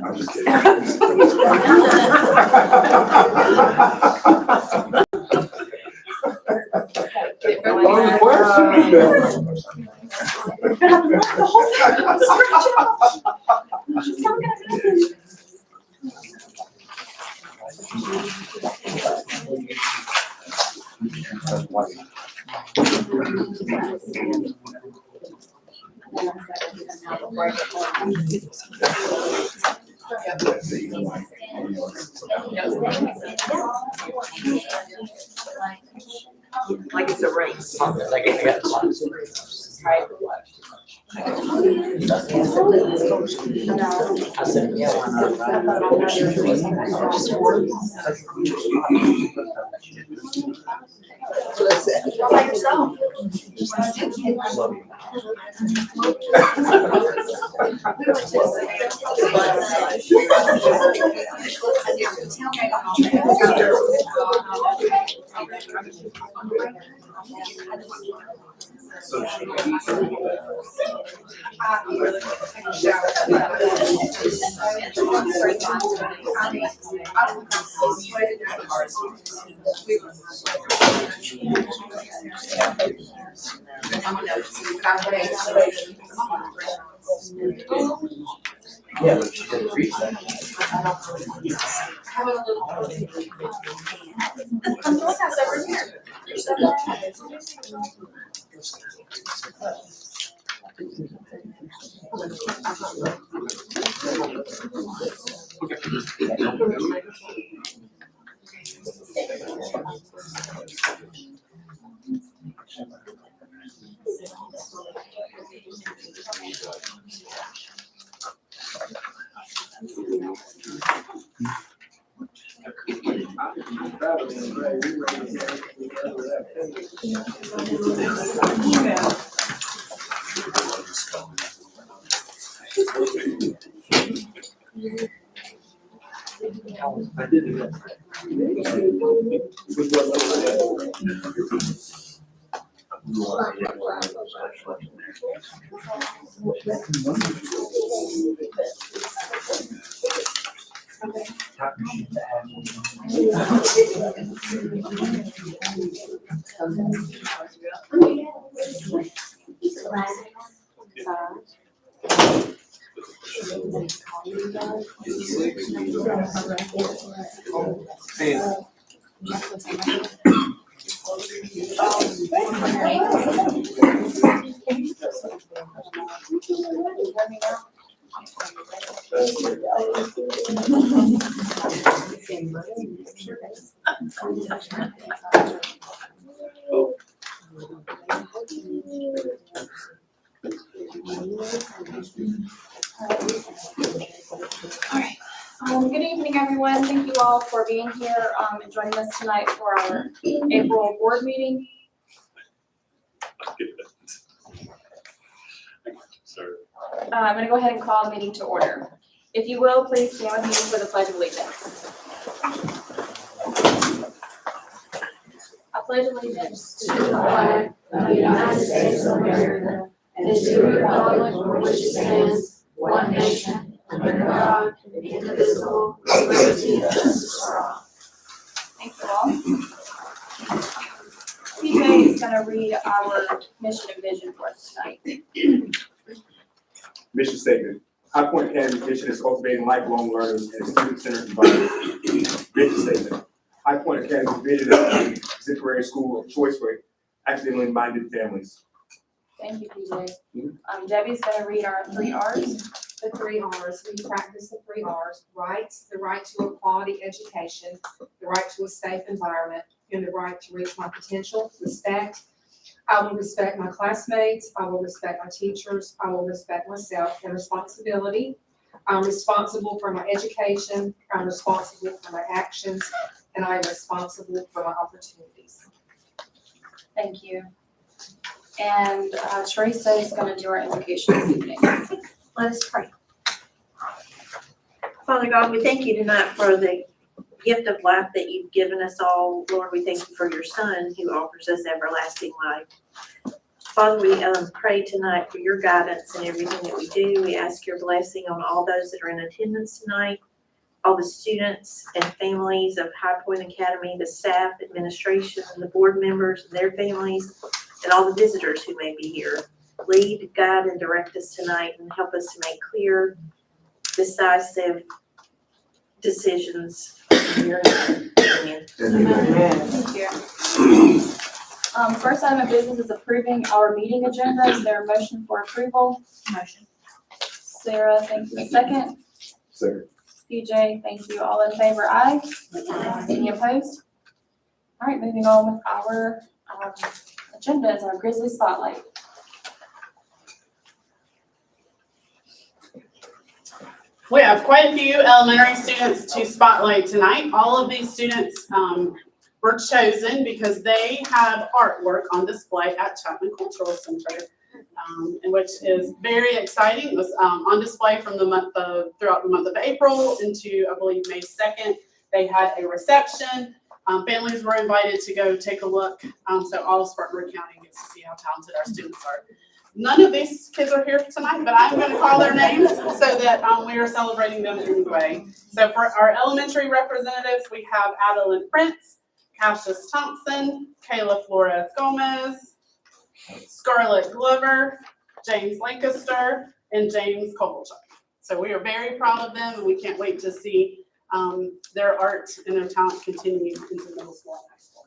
I'm just kidding. Like it's a race. I said, yeah, why All by yourself. Yeah, but she didn't reach that. I did it. Good evening, everyone. Thank you all for being here and joining us tonight for our April board meeting. I'm going to go ahead and call the meeting to order. If you will, please stand with me for the Pledge of Allegiance. I pledge allegiance to the flag of the United States of America and to the republic for which it stands, one nation, under God, indivisible, with liberty and justice for all. Thank you all. PJ is going to read our mission and vision for us tonight. Mission statement. High Point Academy's mission is cultivating lifelong learners in a student-centered environment. Vision statement. High Point Academy's vision is an exemplary school of choice for academically minded families. Thank you, PJ. Debbie's going to read our 3 R's. The 3 R's, we practice the 3 R's, rights, the right to a quality education, the right to a safe environment, and the right to reach my potential. Respect. I will respect my classmates, I will respect my teachers, I will respect myself. And responsibility. I'm responsible for my education, I'm responsible for my actions, and I am responsible for my opportunities. Thank you. And Teresa is going to do our invocation this evening. Let us pray. Father God, we thank you tonight for the gift of life that you've given us all. Lord, we thank you for your Son who offers us everlasting life. Father, we pray tonight for your guidance in everything that we do. We ask your blessing on all those that are in attendance tonight, all the students and families of High Point Academy, the staff, administration, and the board members and their families, and all the visitors who may be here. Lead, guide, and direct us tonight and help us to make clear, decisive decisions. In your name. Amen. Thank you. First item of business is approving our meeting agenda. Is there a motion for approval? Motion. Sarah, thank you. A second. Second. PJ, thank you. All in favor, aye. Any opposed? All right, moving on with our agenda is our Grizzly Spotlight. We have quite a few elementary students to spotlight tonight. All of these students were chosen because they have artwork on display at Chapman Cultural Center, and which is very exciting. It was on display from throughout the month of April into, I believe, May 2nd. They had a reception. Families were invited to go take a look. So all of Spartanburg County gets to see how talented our students are. None of these kids are here tonight, but I'm going to call their names so that we are celebrating them anyway. So for our elementary representatives, we have Adeline Prince, Cassius Thompson, Kayla Flores Gomez, Scarlett Glover, James Lancaster, and James Kovalchuk. So we are very proud of them, and we can't wait to see their art and their talent continue into middle school and high school.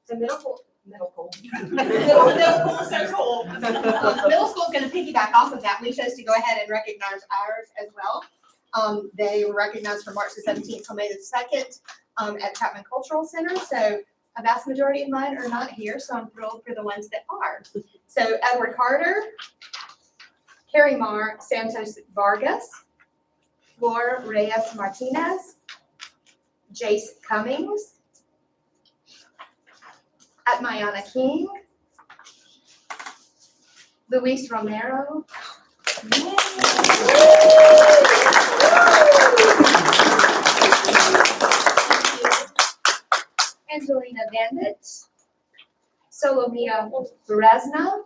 The middle school is so cool. Middle school is going to piggyback off of that. We chose to go ahead and recognize ours as well. They were recognized from March the 17th till May the 2nd at Chapman Cultural Center. So a vast majority of mine are not here, so I'm thrilled for the ones that are. So Edward Carter, Carrie Mar Santos Vargas, Flor Reyes Martinez, Jace Cummings, Atmayana King, Luis Romero, Angelina Bandit, Solomia Burazna,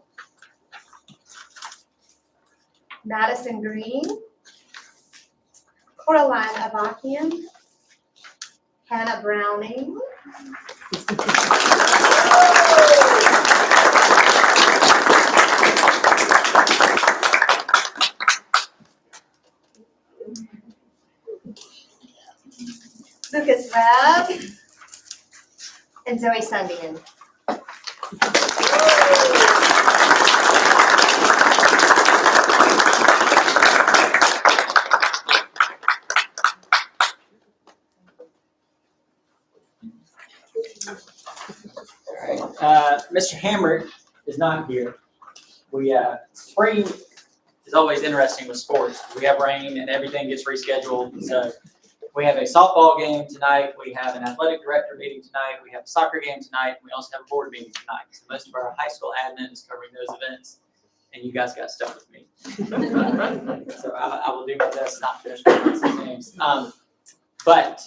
Madison Green, Coraline Avakian, Hannah Browning, Lucas Webb, and Zoe Sundian. Mr. Hammer is not here. Spring is always interesting with sports. We have rain and everything gets rescheduled. So we have a softball game tonight. We have an athletic director meeting tonight. We have a soccer game tonight. And we also have a board meeting tonight. So most of our high school admin is covering those events. And you guys got stuck with me. So I will do my best not to mispronounce these names. But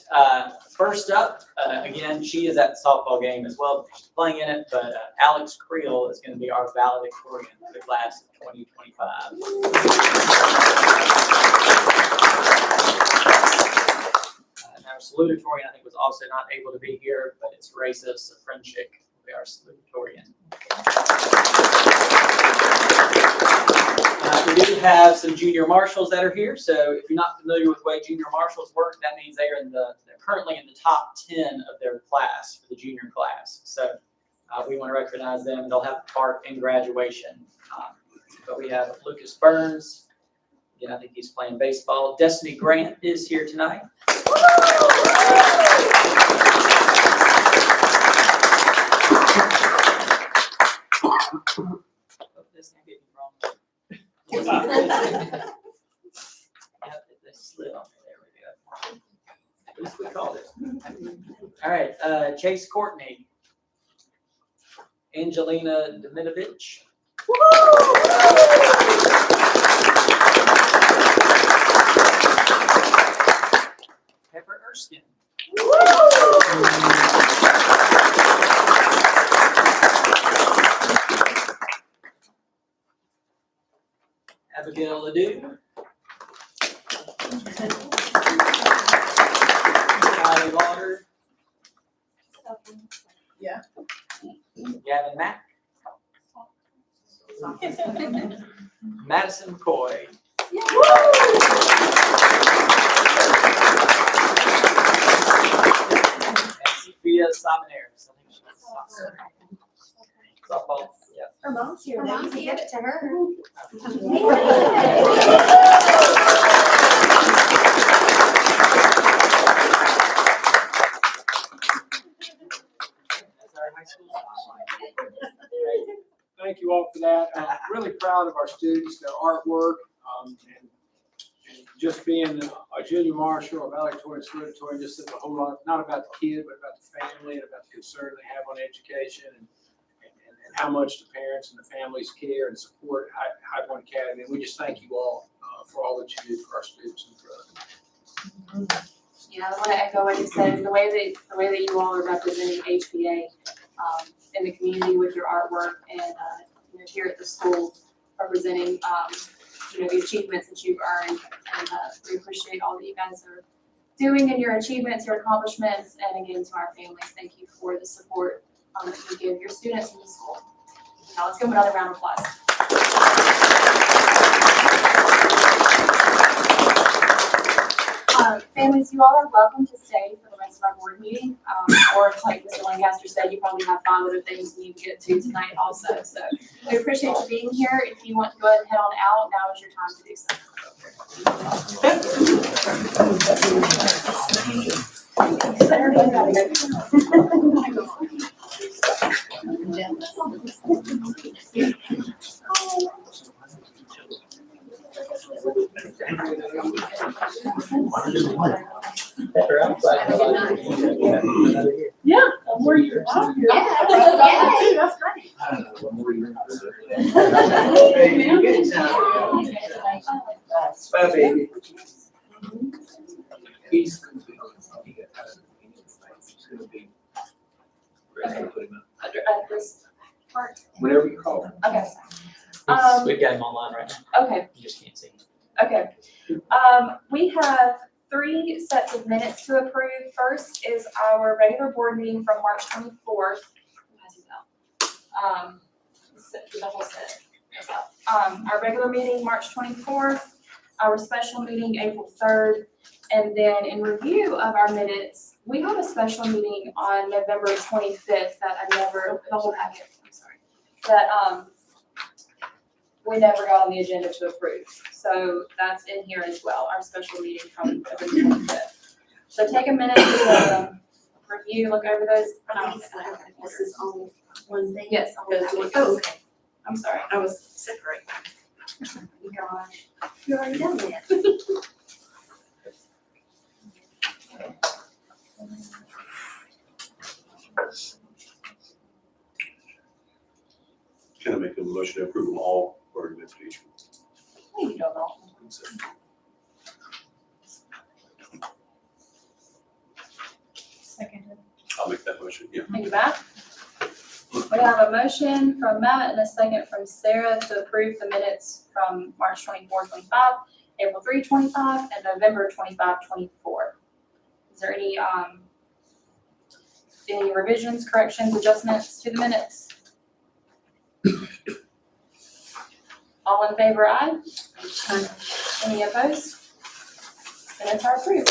first up, again, she is at the softball game as well. She's playing in it, but Alex Creel is going to be our valedictorian for the class of 2025. And our salutatorian, I think, was also not able to be here, but it's Racist Friendship. We are salutatorian. We do have some junior marshals that are here. So if you're not familiar with the way junior marshals work, that means they're currently in the top 10 of their class for the junior class. So we want to recognize them. They'll have a part in graduation. But we have Lucas Burns. Yeah, I think he's playing baseball. Destiny Grant is here tonight. This can't get me wrong. They slid on me. There we go. At least we called it. All right, Chase Courtney, Angelina Demitovich, Pepper Erskine. Abigail Ledoux. Kylie Lauder. Yeah. Gavin Mack. Madison Coy. And Sophia Saboneros. I think she's softball. Yeah. Her mom's here, then you can give it to her. That's our high school. Thank you all for that. I'm really proud of our students, their artwork, and just being a junior marshal, a valedictorian, salutatorian, just says a whole lot, not about the kid, but about the family and about the concern they have on education and how much the parents and the families care and support High Point Academy. And we just thank you all for all that you do for our students and for us. Yeah, I want to echo what you said, the way that you all are representing HPA in the community with your artwork and here at the school representing the achievements that you've earned, and we appreciate all that you guys are doing and your achievements, your accomplishments, and again to our families, thank you for the support that you give your students in the school. Now let's give them another round of applause. Families, you all are welcome to stay for the rest of our board meeting, or like Mr. Lancaster said, you probably have 5 other things you need to get to tonight also. So we appreciate you being here. If you want to go ahead and head on out, now is your time to do so. Yeah, one more year. Wow, you're- Yes. That's great. Bye, baby. He's gonna be ready to put him At this part. up. Whenever you call him. Okay. We've got him online right now. Okay. You just can't see him. Okay. We have 3 sets of minutes to approve. First is our regular board meeting from March 24th. The whole set. Our regular meeting, March 24th, our special meeting, April 3rd, and then in review of our minutes, we had a special meeting on November 25th that the whole packet, I'm sorry, that, we never got on the agenda to approve. So that's in here as well, our special meeting from November 25th. So take a minute to review, look over those. This is only one thing. Yes, I'll go to it. Oh, okay. I'm sorry. I was separating. Gosh, you already done that. Can I make a motion to approve them all for investigation? You don't know. Second. I'll make that motion, yeah. Thank you, Matt. We have a motion from Matt and a second from Sarah to approve the minutes from March 24, 25, April 3, 25, and November 25, 24. Is there any revisions, corrections, adjustments to the minutes? All in favor, aye? Any opposed? Minutes are approved.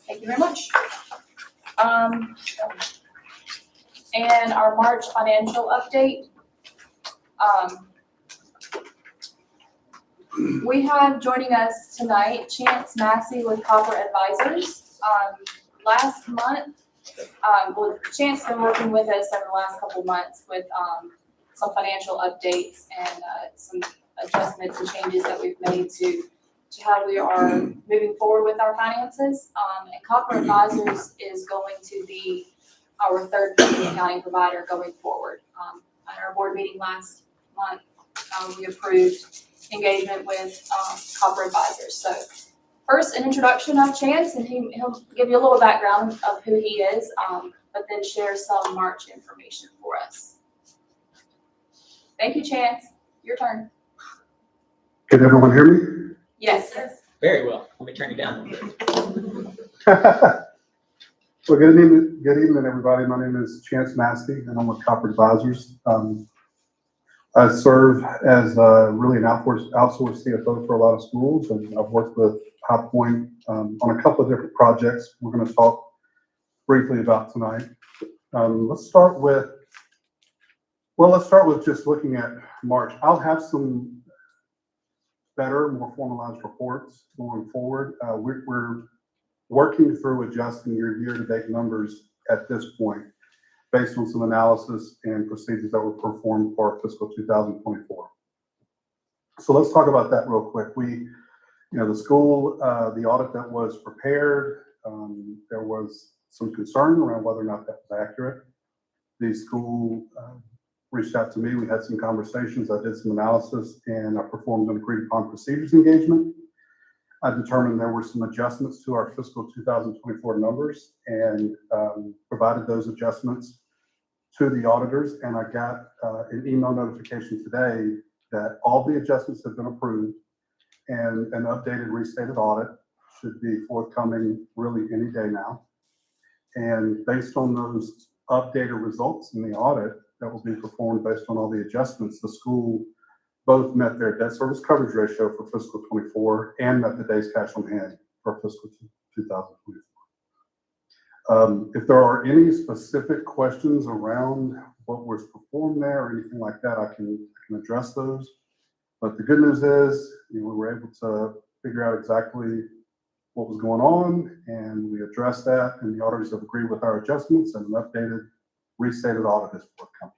Thank you very much. And our March financial update. We have joining us tonight Chance Massey with Copper Advisors. Last month, Chance has been working with us over the last couple of months with some financial updates and some adjustments and changes that we've made to how we are moving forward with our finances. And Copper Advisors is going to be our third-party accounting provider going forward. At our board meeting last month, we approved engagement with Copper Advisors. So first, an introduction of Chance, and he'll give you a little background of who he is, but then share some March information for us. Thank you, Chance. Your turn. Can everyone hear me? Yes. Very well. Let me turn you down a little bit. Well, good evening, everybody. My name is Chance Maskey, and I'm with Copper Advisors. I serve as really an outsourced CFO for a lot of schools, and I've worked with High Point on a couple of different projects we're going to talk briefly about tonight. Let's start with just looking at March. I'll have some better, more formalized reports going forward. We're working through adjusting your year-to-date numbers at this point based on some analysis and procedures that were performed for fiscal 2024. So let's talk about that real quick. The school, the audit that was prepared, there was some concern around whether or not that was accurate. The school reached out to me. We had some conversations. I did some analysis, and I performed an agreed upon procedures engagement. I determined there were some adjustments to our fiscal 2024 numbers and provided those adjustments to the auditors. And I got an email notification today that all the adjustments have been approved and an updated restated audit should be forthcoming really any day now. And based on those updated results in the audit that will be performed based on all the adjustments, the school both met their debt service coverage ratio for fiscal 24 and met the days cash on hand for fiscal 2024. If there are any specific questions around what was performed there or anything like that, I can address those. But the good news is we were able to figure out exactly what was going on, and we addressed that, and the auditors have agreed with our adjustments, and an updated restated audit is forthcoming.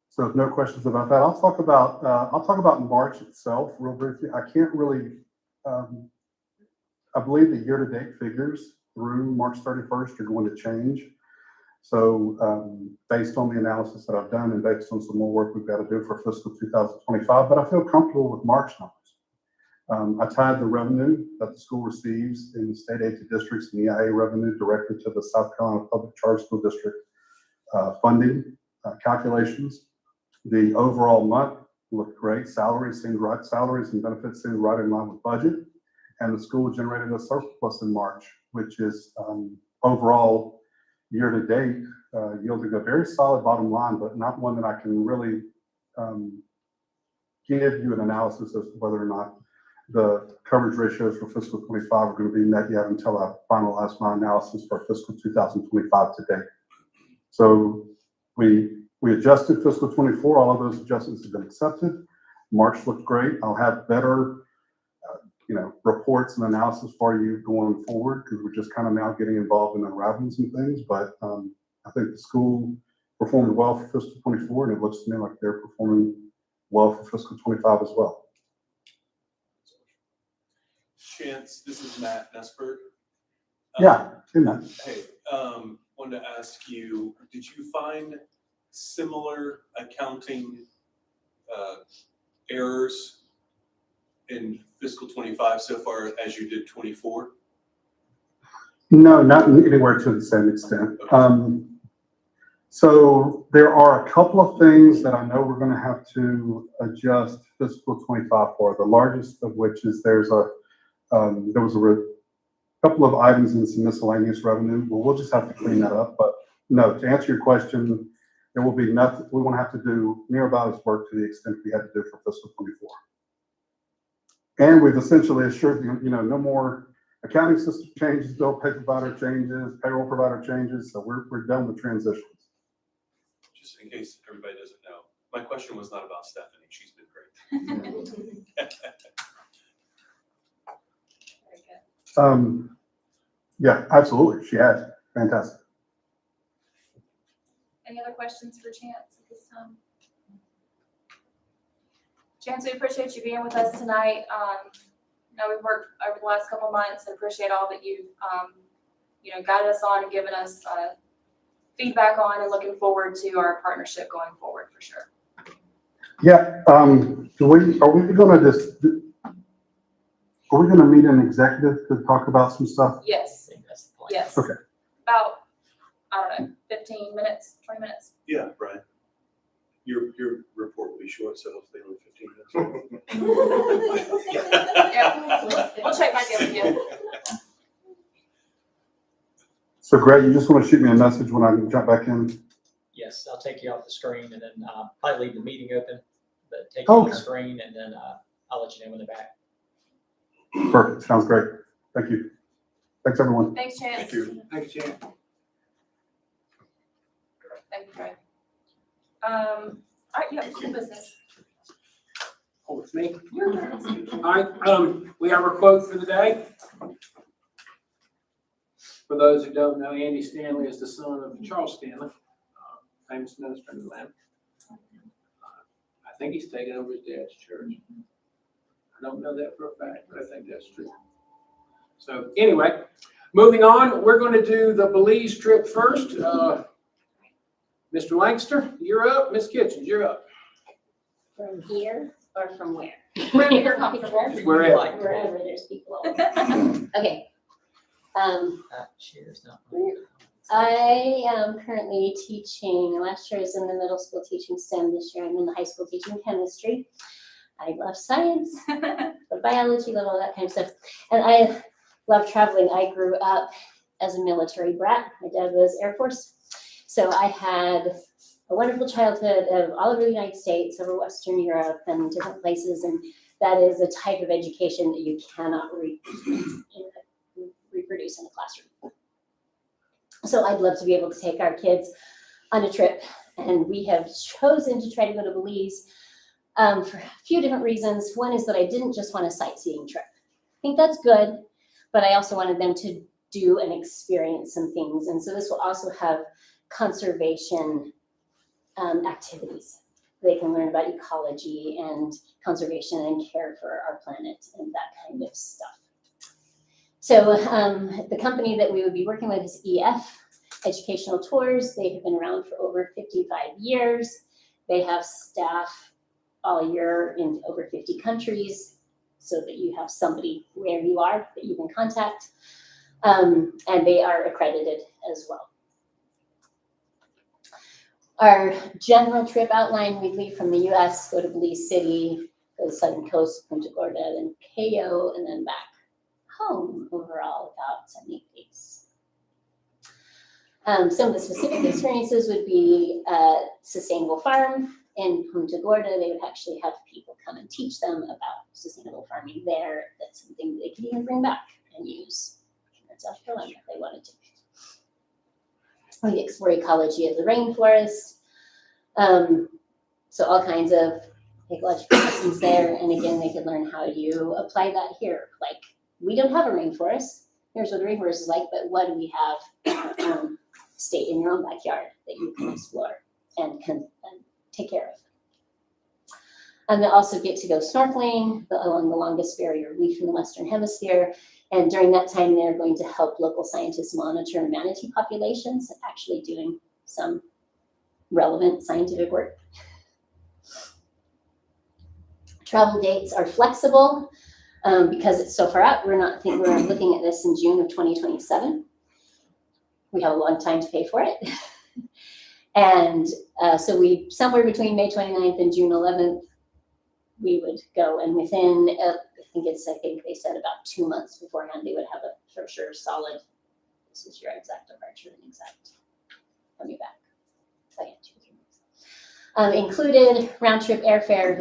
So if no questions about that, I'll talk about March itself real briefly. I can't really, I believe the year-to-date figures through March 31st are going to change. So based on the analysis that I've done and based on some more work we've got to do for fiscal 2025, but I feel comfortable with March numbers. I tied the revenue that the school receives in the state aid to districts and EIA revenue directly to the South Carolina Public Charter School District funding calculations. The overall month looked great. Salaries seemed right. Salaries and benefits seemed right in line with budget. And the school generated a surplus in March, which is overall year to date yielding a very solid bottom line, but not one that I can really give you an analysis as to whether or not the coverage ratios for fiscal 25 are going to be met yet until I finalize my analysis for fiscal 2025 to date. So we adjusted fiscal 24. All of those adjustments have been accepted. March looked great. I'll have better, reports and analysis for you going forward because we're just kind of now getting involved in unraveling some things. But I think the school performed well for fiscal 24, and it looks to me like they're performing well for fiscal 25 as well. Chance, this is Matt Nesper. Yeah, good night. Hey, wanted to ask you, did you find similar accounting errors in fiscal 25 so far as you did 24? No, not anywhere to the same extent. So there are a couple of things that I know we're going to have to adjust fiscal 25 for. The largest of which is there was a couple of items in some miscellaneous revenue. Well, we'll just have to clean that up. But no, to answer your question, there will be nothing. We won't have to do near about as work to the extent we had to do for fiscal 24. And we've essentially assured you, no more accounting system changes, bill pay provider changes, payroll provider changes. So we're done with transitions. Just in case everybody doesn't know, my question was not about Stephanie. She's been great. Very good. Yeah, absolutely. She has. Fantastic. Any other questions for Chance at this time? Chance, we appreciate you being with us tonight. We've worked over the last couple of months and appreciate all that you've, guided us on and given us feedback on and looking forward to our partnership going forward for sure. Yeah, are we gonna meet an executive to talk about some stuff? I Yes, think that's the plan. yes. Okay. About, I don't know, 15 minutes, 20 minutes. Yeah, Brian. Your report will be short, so hopefully only 15 minutes. Yeah, we'll check back in with you. So Greg, you just wanna shoot me a message when I can jump back in? Yes, I'll take you off the screen and then probably leave the meeting open, but take you off the Okay. screen and then I'll let you know when they're back. Perfect, sounds great. Thank you. Thanks, everyone. Thanks, Chance. Thank you. Thanks, Jan. Thank you, Trey. All right, you have school business. Oh, it's me. Your turn. All right, we have our quote for the day. For those who don't know, Andy Stanley is the son of Charles Stanley, famous minister in Atlanta. I think he's taken over his dad's church. I don't know that for a fact, but I think that's true. So anyway, moving on, we're going to do the Belize trip first. Mr. Lancaster, you're up. Ms. Kitchens, you're up. From here or from where? Wherever you're comfortable. Wherever. Wherever there's people. Okay. Cheers. No. I am currently teaching, last year I was in the middle school teaching STEM, this year I'm in the high school teaching chemistry. I love science, love biology, love all that kind of stuff. And I love traveling. I grew up as a military brat. My dad was Air Force. So I had a wonderful childhood of all over the United States, over Western Europe and different places. And that is a type of education that you cannot reproduce in a classroom. So I'd love to be able to take our kids on a trip. And we have chosen to try to go to Belize for a few different reasons. One is that I didn't just want a sightseeing trip. I think that's good, but I also wanted them to do and experience some things. And so this will also have conservation activities. They can learn about ecology and conservation and care for our planet and that kind of stuff. So the company that we would be working with is EF Educational Tours. They have been around for over 55 years. They have staff all year in over 50 countries so that you have somebody where you are that you can contact. And they are accredited as well. Our general trip outline, we leave from the US, go to Belize City, go to the southern coast, Punta Gorda, then Cayo, and then back home overall about 7 8 days. Some of the specific experiences would be sustainable farm in Punta Gorda. They would actually have people come and teach them about sustainable farming there. That's something they can even bring back and use in South Carolina if they wanted to. We explore ecology of the rainforest. So all kinds of ecological lessons there. And again, they could learn how you apply that here. Like, we don't have a rainforest. Here's what the rainforest is like, but what do we have in our own state, in your own backyard that you can explore and can take care of? And they also get to go snorkeling along the longest barrier reef in the Western Hemisphere. And during that time, they're going to help local scientists monitor manatee populations, actually doing some relevant scientific work. Travel dates are flexible because it's so far out. We're looking at this in June of 2027. We have a long time to pay for it. And so we, somewhere between May 29th and June 11th, we would go, and within, I think they said about 2 months beforehand, they would have a for sure solid, this is your exact departure and exact coming back. So yeah, 2 or 3 months. Included round trip airfare,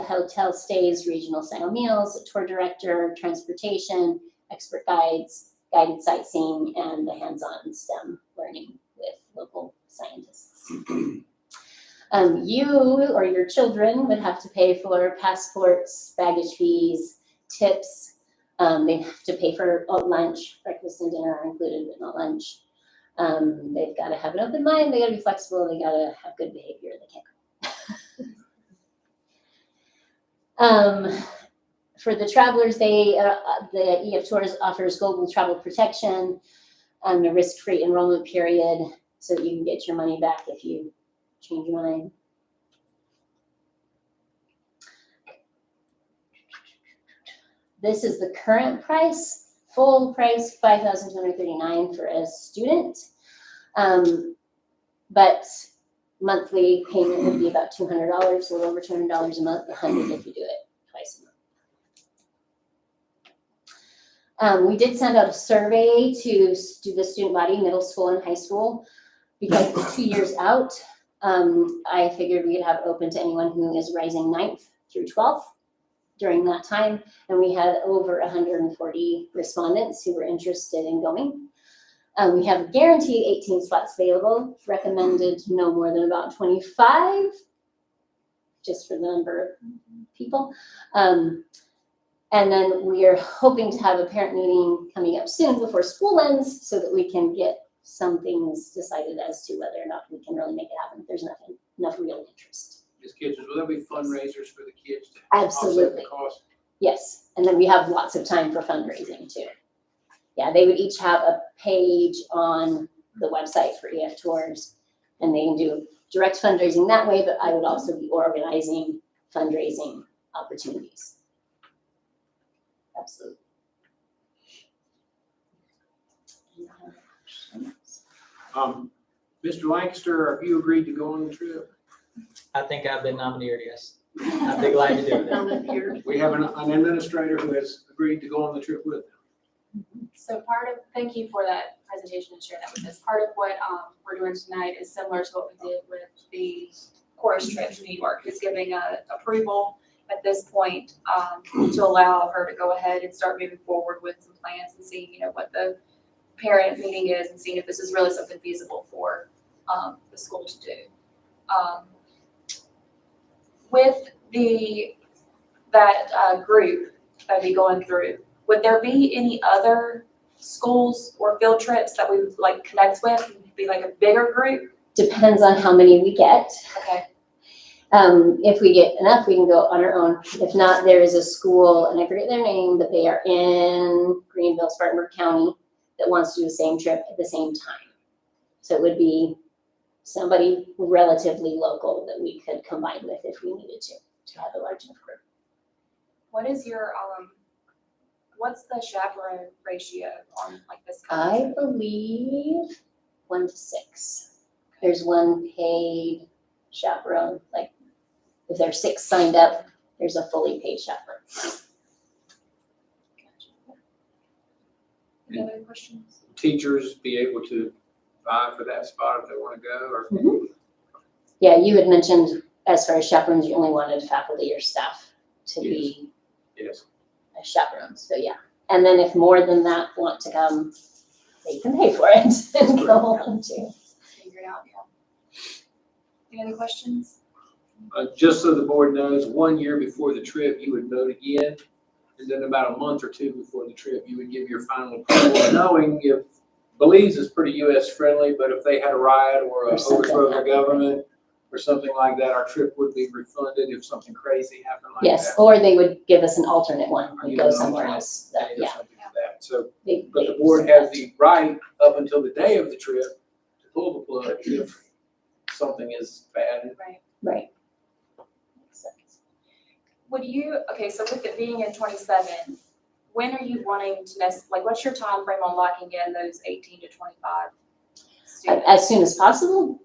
hotel stays, regional style meals, a tour director, transportation, expert guides, guided sightseeing, and the hands-on STEM learning with local scientists. You or your children would have to pay for passports, baggage fees, tips. They have to pay for lunch. Breakfast and dinner are included, but not lunch. They've got to have an open mind. They got to be flexible. They got to have good behavior. They can't go. For the travelers, the EF Tours offers global travel protection, a risk-free enrollment period, so that you can get your money back if you change your mind. This is the current price, full price, $5,239 for a student. But monthly payment would be about $200, a little over $200 a month, $100 if you do it twice a month. We did send out a survey to the student body, middle school and high school, because it's 2 years out. I figured we'd have open to anyone who is rising 9th through 12th during that time. And we had over 140 respondents who were interested in going. We have guaranteed 18 spots available, recommended no more than about 25, just for the number of people. And then we are hoping to have a parent meeting coming up soon before school ends so that we can get some things decided as to whether or not we can really make it happen. There's enough real interest. Ms. Kitchens, will there be fundraisers for the kids to offset Absolutely. the cost? Yes, and then we have lots of time for fundraising too. Yeah, they would each have a page on the website for EF Tours, and they can do direct fundraising that way, but I would also be organizing fundraising opportunities. Absolutely. Mr. Lancaster, have you agreed to go on the trip? I think I've been nominated, yes. I'd be glad to do that. We have an administrator who has agreed to go on the trip with them. So thank you for that presentation and sharing that with us. Part of what we're doing tonight is similar to what we did with the chorus trip to New York. It's giving approval at this point to allow her to go ahead and start moving forward with some plans and seeing, what the parent meeting is and seeing if this is really something feasible for the school to do. With that group that we going through, would there be any other schools or field trips that we would like connect with, be like a bigger group? Depends on how many we get. Okay. If we get enough, we can go on our own. If not, there is a school, and I forget their name, but they are in Greenville, Spartanburg County, that wants to do the same trip at the same time. So it would be somebody relatively local that we could combine with if we needed to have a large enough group. What is your what's the chaperone ratio on like this kind of I trip? believe 1 to 6. There's one paid chaperone, like if there's 6 signed up, there's a fully paid chaperone. Any other questions? Teachers be able to vie for that spot if they want to go, or Yeah, you had mentioned as far as chaperones, you only wanted faculty or staff to be yes. a chaperone, so yeah. And then if more than that want to come, they can pay for it and go on too. Figure it out, yeah. Any other questions? Just so the board knows, 1 year before the trip, you would vote again, and then about a month or 2 before the trip, you would give your final approval, knowing if Belize is pretty U.S. friendly, but if they had a riot or a something overthrow of the happened. government or something like that, our trip would be refunded if something crazy happened like that. Yes, or they would give us an alternate one, Or we give go an somewhere alternate else, that, day or yeah. something like that. So, they- but the they board said has that. the right up until the day of the trip to pull the plug if something is bad. Right. Right. Makes sense. Would you, okay, so with it being in 27, when are you wanting to what's your time frame on locking in those 18 to 25 students? As soon as possible,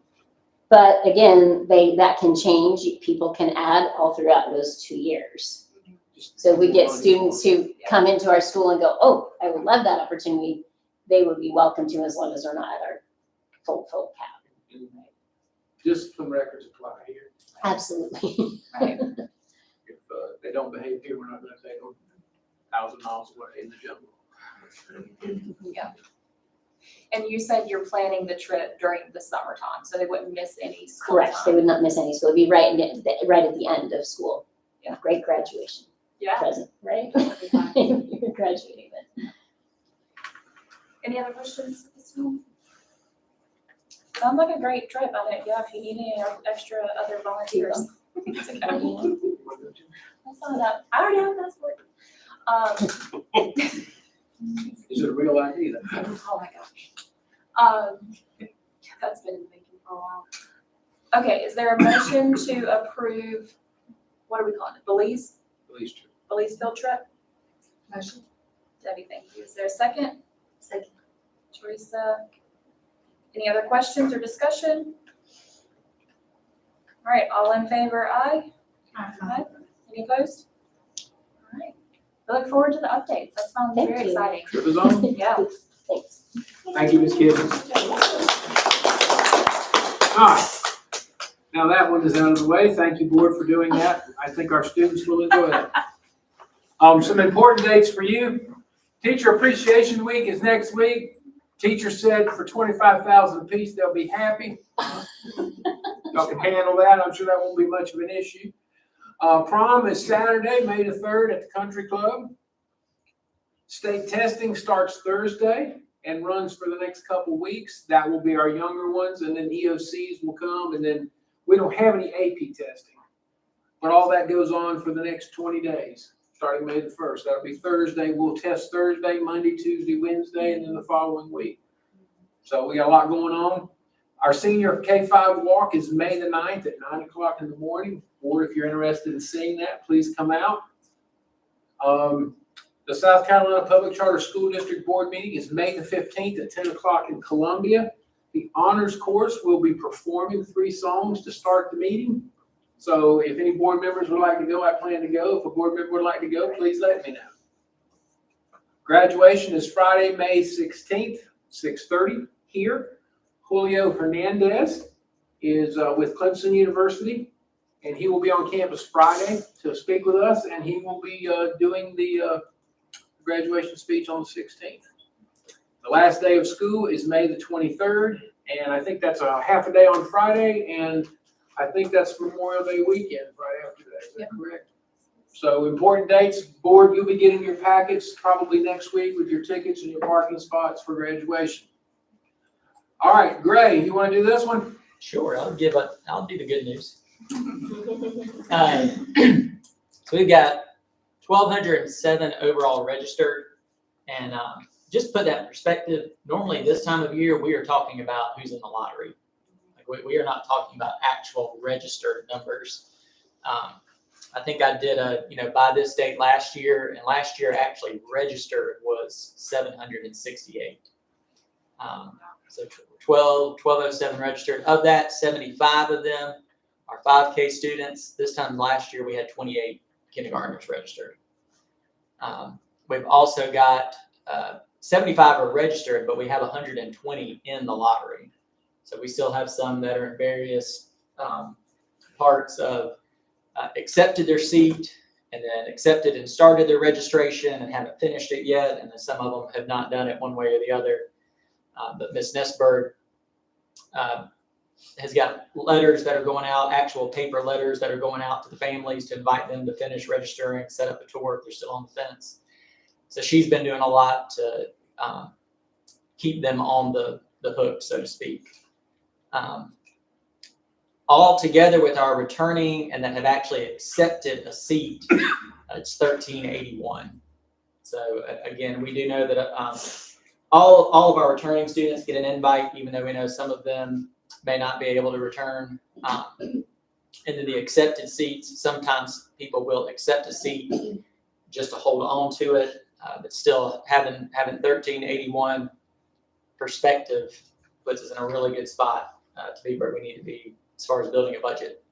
but again, that can change, people can add all throughout those 2 years. So if we get students who come into our school and go, oh, I would love that opportunity, they would be welcome to as long as they're not at our full cap. Discipline records apply here. Absolutely. Right. If they don't behave here, we're not gonna take them 1,000 miles away in the jungle. Yeah. And you said you're planning the trip during the summertime, so they wouldn't miss any school Correct, they time. would not miss any school, it'd be right at the end of school. Yeah. Great graduation Yeah. present, right? That'd be fun. You're graduating with. Any other questions at this time? Sounds like a great trip. I don't, yeah, if you need any extra other volunteers. It's okay. That's not enough. I already have passport. Is it a real ID then? Oh my gosh. That's been in the making for a while. Okay, is there a motion to approve, what are we calling it, Belize field trip? Motion. Debbie, thank you. Is there a second? Second. Teresa? Any other questions or discussion? All right, all in favor, aye? Aye. Any opposed? All right. I look forward to the updates. That sounds Thank very you. exciting. Trip is on. Yeah. Thanks. Thank you, Ms. Gibbons. All right. Now that one is out of the way. Thank you, board, for doing that. I think our students will enjoy that. Some important dates for you. Teacher Appreciation Week is next week. Teacher said for 25,000 apiece, they'll be happy. Y'all can handle that. I'm sure that won't be much of an issue. Prom is Saturday, May the 3rd at the Country Club. State testing starts Thursday and runs for the next couple weeks. That will be our younger ones, and then EOCs will come, and then we don't have any AP testing. But all that goes on for the next 20 days, starting May the 1st. That'll be Thursday. We'll test Thursday, Monday, Tuesday, Wednesday, and then the following week. So we got a lot going on. Our senior K-5 walk is May the 9th at 9 o'clock in the morning. Or if you're interested in seeing that, please come out. The South Carolina Public Charter School District Board meeting is May the 15th at 10 o'clock in Columbia. The honors course will be performing 3 songs to start the meeting. So if any board members would like to go, I plan to go. If a board member would like to go, please let me know. Graduation is Friday, May 16th, 6:30 here. Julio Hernandez is with Clemson University, and he will be on campus Friday to speak with us, and he will be doing the graduation speech on the 16th. The last day of school is May the 23rd, and I think that's a half a day on Friday, and I think that's Memorial Day weekend, Friday after that. Is that correct? So important dates. Board, you'll be getting your packets probably next week with your tickets and your parking spots for graduation. All right, Gray, you want to do this one? Sure, I'll do the good news. So we've got 1,207 overall registered, and just put that in perspective, normally this time of year, we are talking about who's in the lottery. Like we are not talking about actual registered numbers. I think I did by this date last year, and last year actually registered was 768. So 1,207 registered. Of that, 75 of them are 5K students. This time last year, we had 28 kindergartners registered. We've also got 75 are registered, but we have 120 in the lottery. So we still have some that are in various parts of accepted their seat, and then accepted and started their registration and haven't finished it yet, and then some of them have not done it one way or the other. But Ms. Nesberg has got letters that are going out, actual paper letters that are going out to the families to invite them to finish registering, set up a tour if they're still on the fence. So she's been doing a lot to keep them on the hook, so to speak. All together with our returning and that have actually accepted a seat, it's 1,381. So again, we do know that all of our returning students get an invite, even though we know some of them may not be able to return. And then the accepted seats, sometimes people will accept a seat just to hold on to it, but still having 1,381 perspective puts us in a really good spot to be where we need to be as far as building a budget.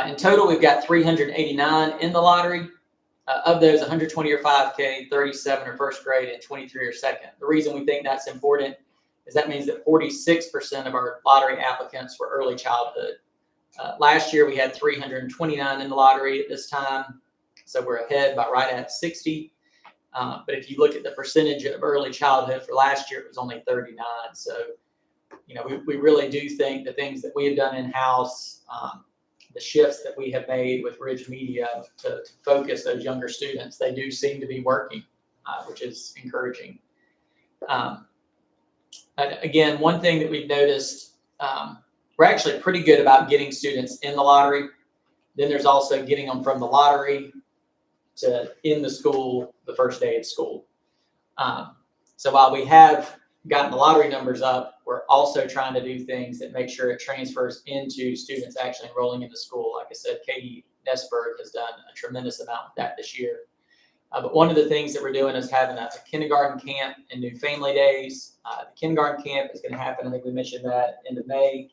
In total, we've got 389 in the lottery. Of those, 120 are 5K, 37 are first grade, and 23 are second. The reason we think that's important is that means that 46% of our lottery applicants were early childhood. Last year, we had 329 in the lottery at this time, so we're ahead by right at 60. But if you look at the percentage of early childhood for last year, it was only 39. So, we really do think the things that we have done in-house, the shifts that we have made with Ridge Media to focus those younger students, they do seem to be working, which is encouraging. Again, one thing that we've noticed, we're actually pretty good about getting students in the lottery. Then there's also getting them from the lottery to in the school the first day of school. So while we have gotten the lottery numbers up, we're also trying to do things that make sure it transfers into students actually enrolling into school. Like I said, Katie Nesberg has done a tremendous amount with that this year. But one of the things that we're doing is having a kindergarten camp and new family days. The kindergarten camp is going to happen, I think we mentioned that, end of May.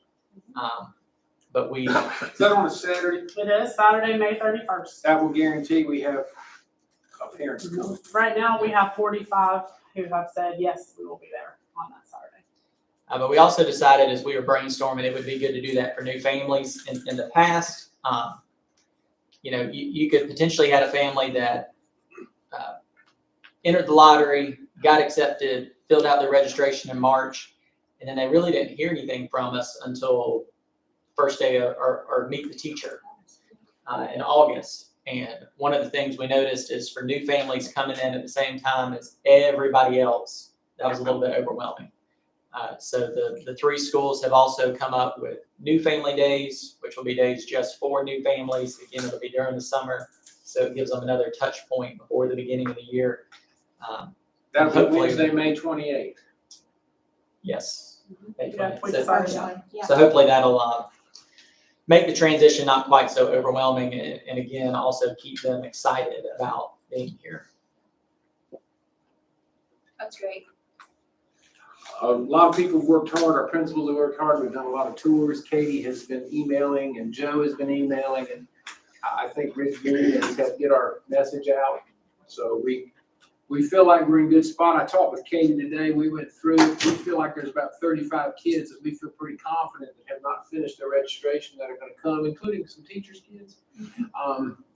But we, Is that on a Saturday? It is Saturday, May 31st. That will guarantee we have parents coming. Right now, we have 45 who have said, yes, we will be there on that Saturday. but we also decided as we were brainstorming, it would be good to do that for new families. In the past, you know, you could potentially had a family that entered the lottery, got accepted, filled out their registration in March, and then they really didn't hear anything from us until first day or meet the teacher in August. And one of the things we noticed is for new families coming in at the same time as everybody else, that was a little bit overwhelming. So the three schools have also come up with new family days, which will be days just for new families. Again, it'll be during the summer, so it gives them another touch point before the beginning of the year. That'll be Hopefully- Wednesday, May 28th. Yes. May Yeah, 20th. we So- decided. So hopefully that'll make the transition not quite so overwhelming, and again, also keep them excited about being here. That's great. A lot of people have worked hard, our principals have worked hard, we've done a lot of tours, Katie has been emailing, and Joe has been emailing, and I think Rich Gary has helped get our message out. So we feel like we're in a good spot. I talked with Katie today, we went through, we feel like there's about 35 kids that we feel pretty confident that have not finished their registration that are gonna come, including some teachers' kids.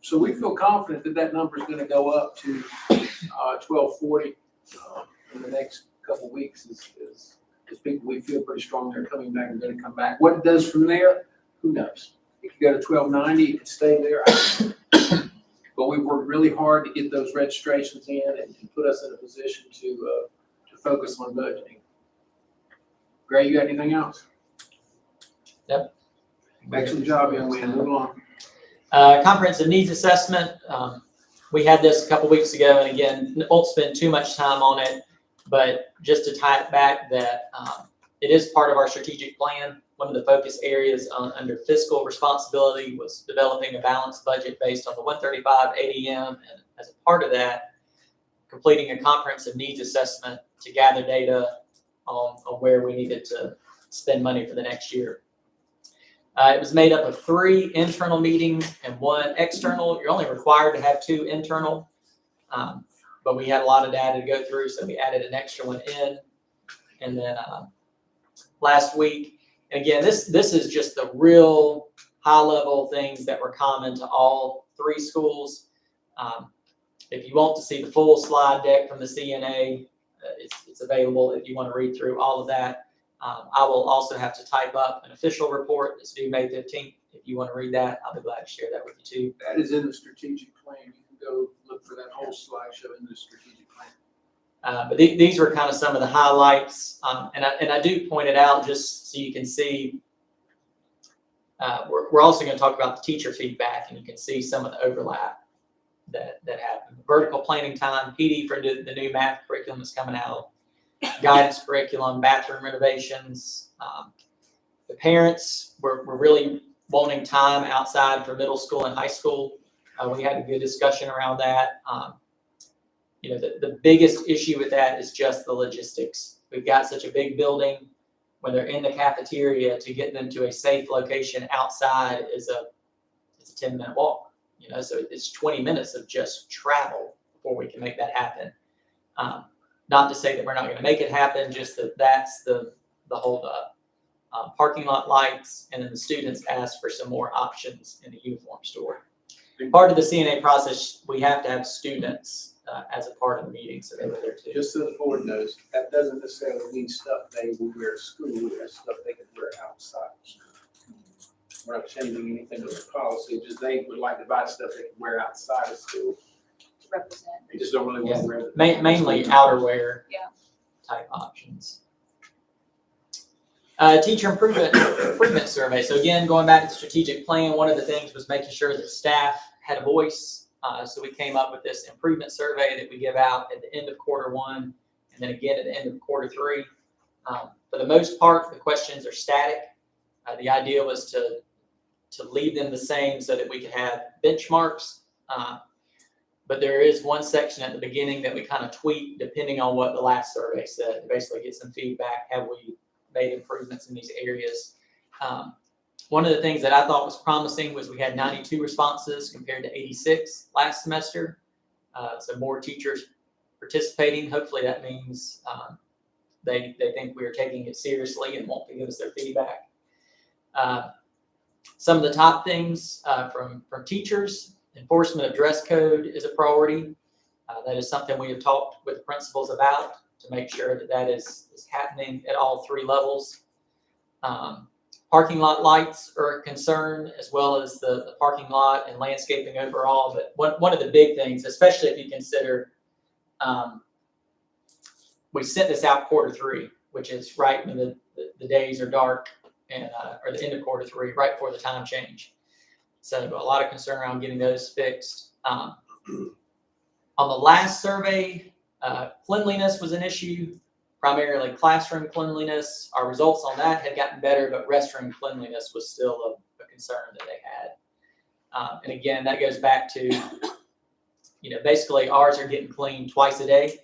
So we feel confident that that number is gonna go up to 1240 in the next couple of weeks is people we feel pretty strong they're coming back and gonna come back. What it does from there, who knows? It could go to 1290, it could stay there. But we've worked really hard to get those registrations in and put us in a position to focus on budgeting. Gray, you got anything else? Yep. Excellent job, young man. Move on. Comprehensive needs assessment. We had this a couple weeks ago, and again, won't spend too much time on it, but just to tie it back that it is part of our strategic plan. One of the focus areas under fiscal responsibility was developing a balanced budget based on the 135 ADM, and as a part of that, completing a comprehensive needs assessment to gather data on where we needed to spend money for the next year. It was made up of 3 internal meetings and 1 external. You're only required to have 2 internal, but we had a lot of data to go through, so we added an extra one in. And then last week, and again, this is just the real high-level things that were common to all 3 schools. If you want to see the full slide deck from the CNA, it's available if you want to read through all of that. I will also have to type up an official report that's due May 15th. If you want to read that, I'll be glad to share that with you too. That is in the strategic plan. You can go look for that whole slideshow in the strategic plan. But these were kind of some of the highlights, and I do point it out just so you can see. We're also going to talk about the teacher feedback, and you can see some of the overlap that happened. Vertical planning time, PD for the new math curriculum is coming out, guidance curriculum, bathroom renovations. The parents were really wanting time outside for middle school and high school. We had a good discussion around that. You know, the biggest issue with that is just the logistics. We've got such a big building. When they're in the cafeteria, to get them to a safe location outside it's a 10-minute walk. You know, so it's 20 minutes of just travel before we can make that happen. Not to say that we're not going to make it happen, just that that's the holdup. Parking lot lights, and then the students asked for some more options in the uniform store. Part of the CNA process, we have to have students as a part of the meeting, so they were there too. Just so the board knows, that doesn't necessarily mean stuff they will wear at school. That's stuff they can wear outside of school. We're not changing anything with the policy, just they would like to buy stuff they can wear outside of school. To represent. They just don't really want to wear it. Mainly outerwear Yeah. type options. Teacher improvement survey. So again, going back to the strategic plan, one of the things was making sure that staff had a voice. So we came up with this improvement survey that we give out at the end of quarter 1, and then again at the end of quarter 3. For the most part, the questions are static. The idea was to leave them the same so that we could have benchmarks. But there is one section at the beginning that we kind of tweak depending on what the last survey said, to basically get some feedback. Have we made improvements in these areas? One of the things that I thought was promising was we had 92 responses compared to 86 last semester. So more teachers participating. Hopefully that means they think we are taking it seriously and want to give us their feedback. Some of the top things from teachers: enforcement of dress code is a priority. That is something we have talked with the principals about to make sure that that is happening at all 3 levels. Parking lot lights are a concern, as well as the parking lot and landscaping overall. But one of the big things, especially if you consider, we sent this out Q3, which is right when the days are dark, and or the end of Q3, right before the time change. So a lot of concern around getting those fixed. On the last survey, cleanliness was an issue, primarily classroom cleanliness. Our results on that had gotten better, but restroom cleanliness was still a concern that they had. And again, that goes back to, basically ours are getting cleaned twice a day,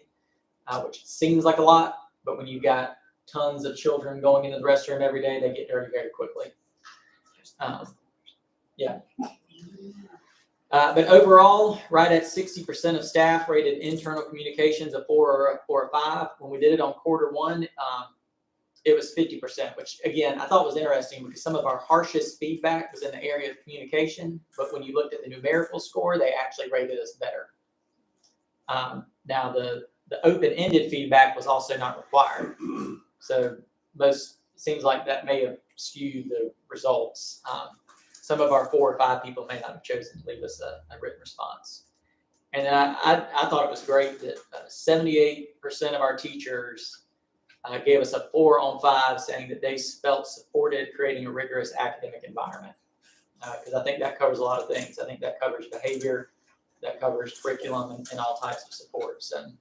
which seems like a lot, but when you've got tons of children going into the restroom every day, they get dirty very quickly. But overall, right at 60% of staff rated internal communications a 4 or a 5. When we did it on Q1, it was 50%, which again, I thought was interesting because some of our harshest feedback was in the area of communication, but when you looked at the numerical score, they actually rated us better. Now the open-ended feedback was also not required. So seems like that may have skewed the results. Some of our 4 or 5 people may not have chosen to leave us a written response. And then I thought it was great that 78% of our teachers gave us a 4 on 5, saying that they felt supported creating a rigorous academic environment. Because I think that covers a lot of things. I think that covers behavior, that covers curriculum, and all types of supports. And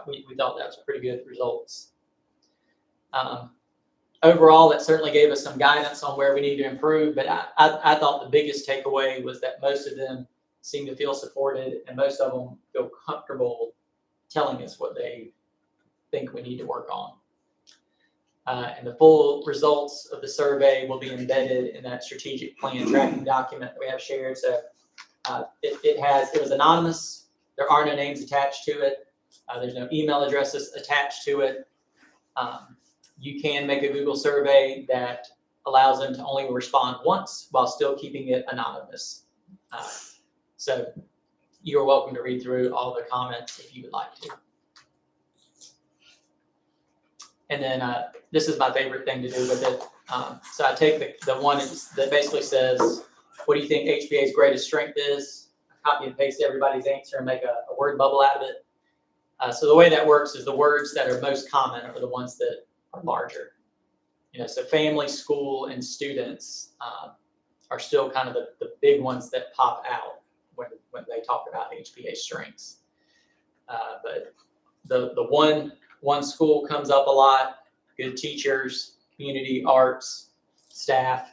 we thought that was pretty good results. Overall, that certainly gave us some guidance on where we need to improve, but I thought the biggest takeaway was that most of them seem to feel supported, and most of them feel comfortable telling us what they think we need to work on. And the full results of the survey will be embedded in that strategic plan tracking document that we have shared. So it was anonymous. There are no names attached to it. There's no email addresses attached to it. You can make a Google survey that allows them to only respond once while still keeping it anonymous. So you're welcome to read through all the comments if you would like to. And then this is my favorite thing to do with it. So I take the one that basically says, what do you think HBA's greatest strength is? I copy and paste everybody's answer and make a word bubble out of it. So the way that works is the words that are most common are the ones that are larger. So family, school, and students are still kind of the big ones that pop out when they talk about HBA strengths. But the one school comes up a lot: good teachers, community, arts, staff.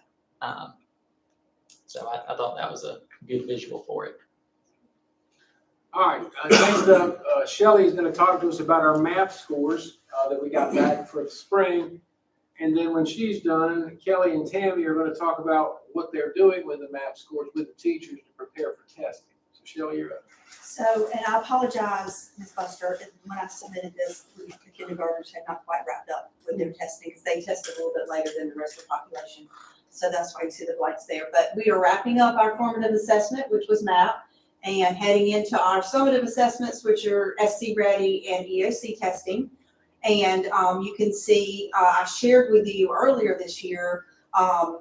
So I thought that was a good visual for it. All right, next up, Shelley is going to talk to us about our math scores that we got back for the spring. And then when she's done, Kelly and Tammy are going to talk about what they're doing with the math scores with the teachers to prepare for testing. So Shelley, you're up. So, and I apologize, Ms. Buster, when I submitted this, the kindergartners had not quite wrapped up with their testing because they tested a little bit later than the rest of the population. So that's why you see the blanks there. But we are wrapping up our formative assessment, which was MAP, and heading into our summative assessments, which are SC Ready and EOC testing. And you can see, I shared with you earlier this year, I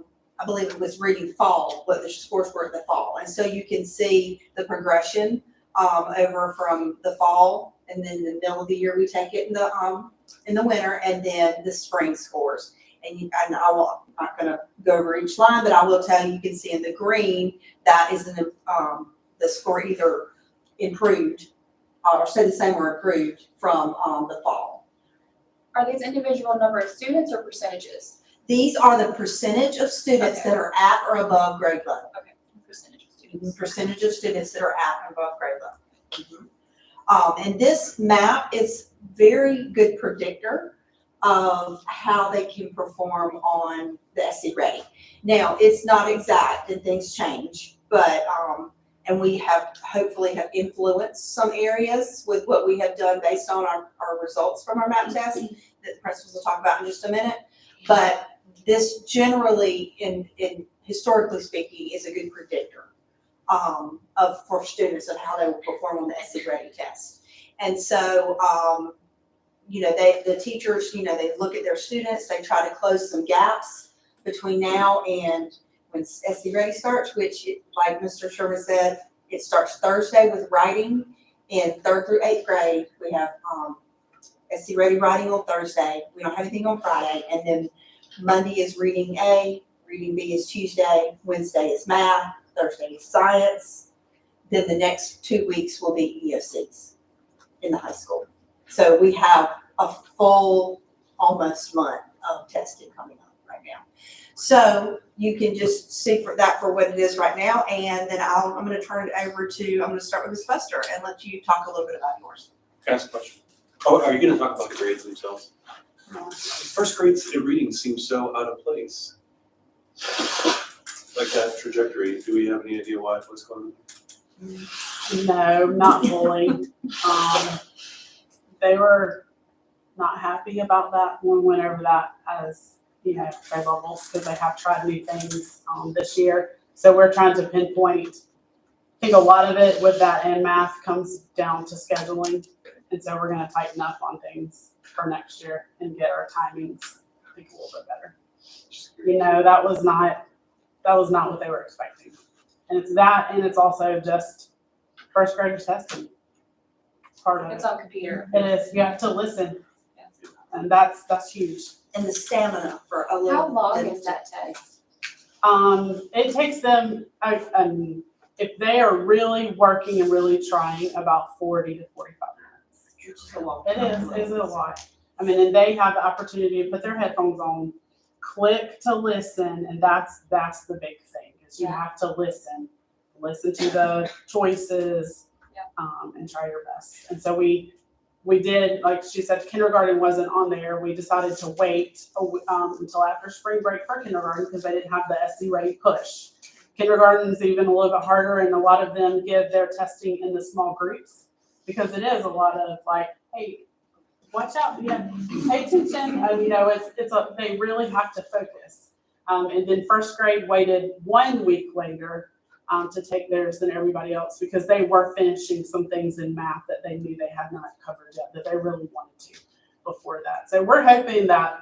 believe it was reading fall, what the scores were in the fall. And so you can see the progression over from the fall, and then the middle of the year we take it in the winter, and then the spring scores. And I'm not going to go over each line, but I will tell you can see in the green that is the score either improved or stayed the same or improved from the fall. Are these individual number of students or percentages? These are the percentage of students that are at or above grade level. Percentage of students. Percentage of students that are at or above grade level. And this map is very good predictor of how they can perform on the SC Ready. Now, it's not exact and things change, but, and we have hopefully have influenced some areas with what we have done based on our results from our map test that the principals will talk about in just a minute. But this generally, in historically speaking, is a good predictor for students of how they will perform on the SC Ready test. And so, the teachers, they look at their students, they try to close some gaps between now and when SC Ready starts, which, like Mr. Sherman said, it starts Thursday with writing. In 3rd through 8th grade, we have SC Ready writing on Thursday. We don't have anything on Friday. And then Monday is reading A, reading B is Tuesday, Wednesday is math, Thursday is science. Then the next 2 weeks will be EOCs in the high school. So we have a full almost month of testing coming up right now. So you can just see for what it is right now, and then I'm going to turn it over to, I'm going to start with Ms. Buster and let you talk a little bit about yours. Can I ask a question? Oh, are you gonna talk about the grades themselves? First grades in reading seem so out of place. Like that trajectory, do we have any idea why, what's going on? No, not fully. They were not happy about that when we went over that as, grade levels, because they have tried new things this year. So we're trying to pinpoint, I think a lot of it with that and math comes down to scheduling. And so we're gonna tighten up on things for next year and get our timings, I think, a little bit better. That was not what they were expecting. And it's that, and it's also just first graders testing. Part of it. It's on computer. It is, you have to listen. And that's huge. And the stamina for a little. How long is that test? It takes them, if they are really working and really trying, about 40 to 45 minutes. Which is a lot. It is a lot. And they have the opportunity to put their headphones on, click to listen, and that's the big thing, is you have to listen to the choices, and try your best. And so we did, like she said, kindergarten wasn't on there. We decided to wait until after spring break for kindergarten because they didn't have the SC Ready push. Kindergarten's even a little bit harder, and a lot of them give their testing in the small groups because it is a lot of like, hey, watch out, pay attention. They really have to focus. And then first grade waited 1 week later to take theirs than everybody else because they were finishing some things in math that they knew they had not covered yet that they really wanted to before that. So we're hoping that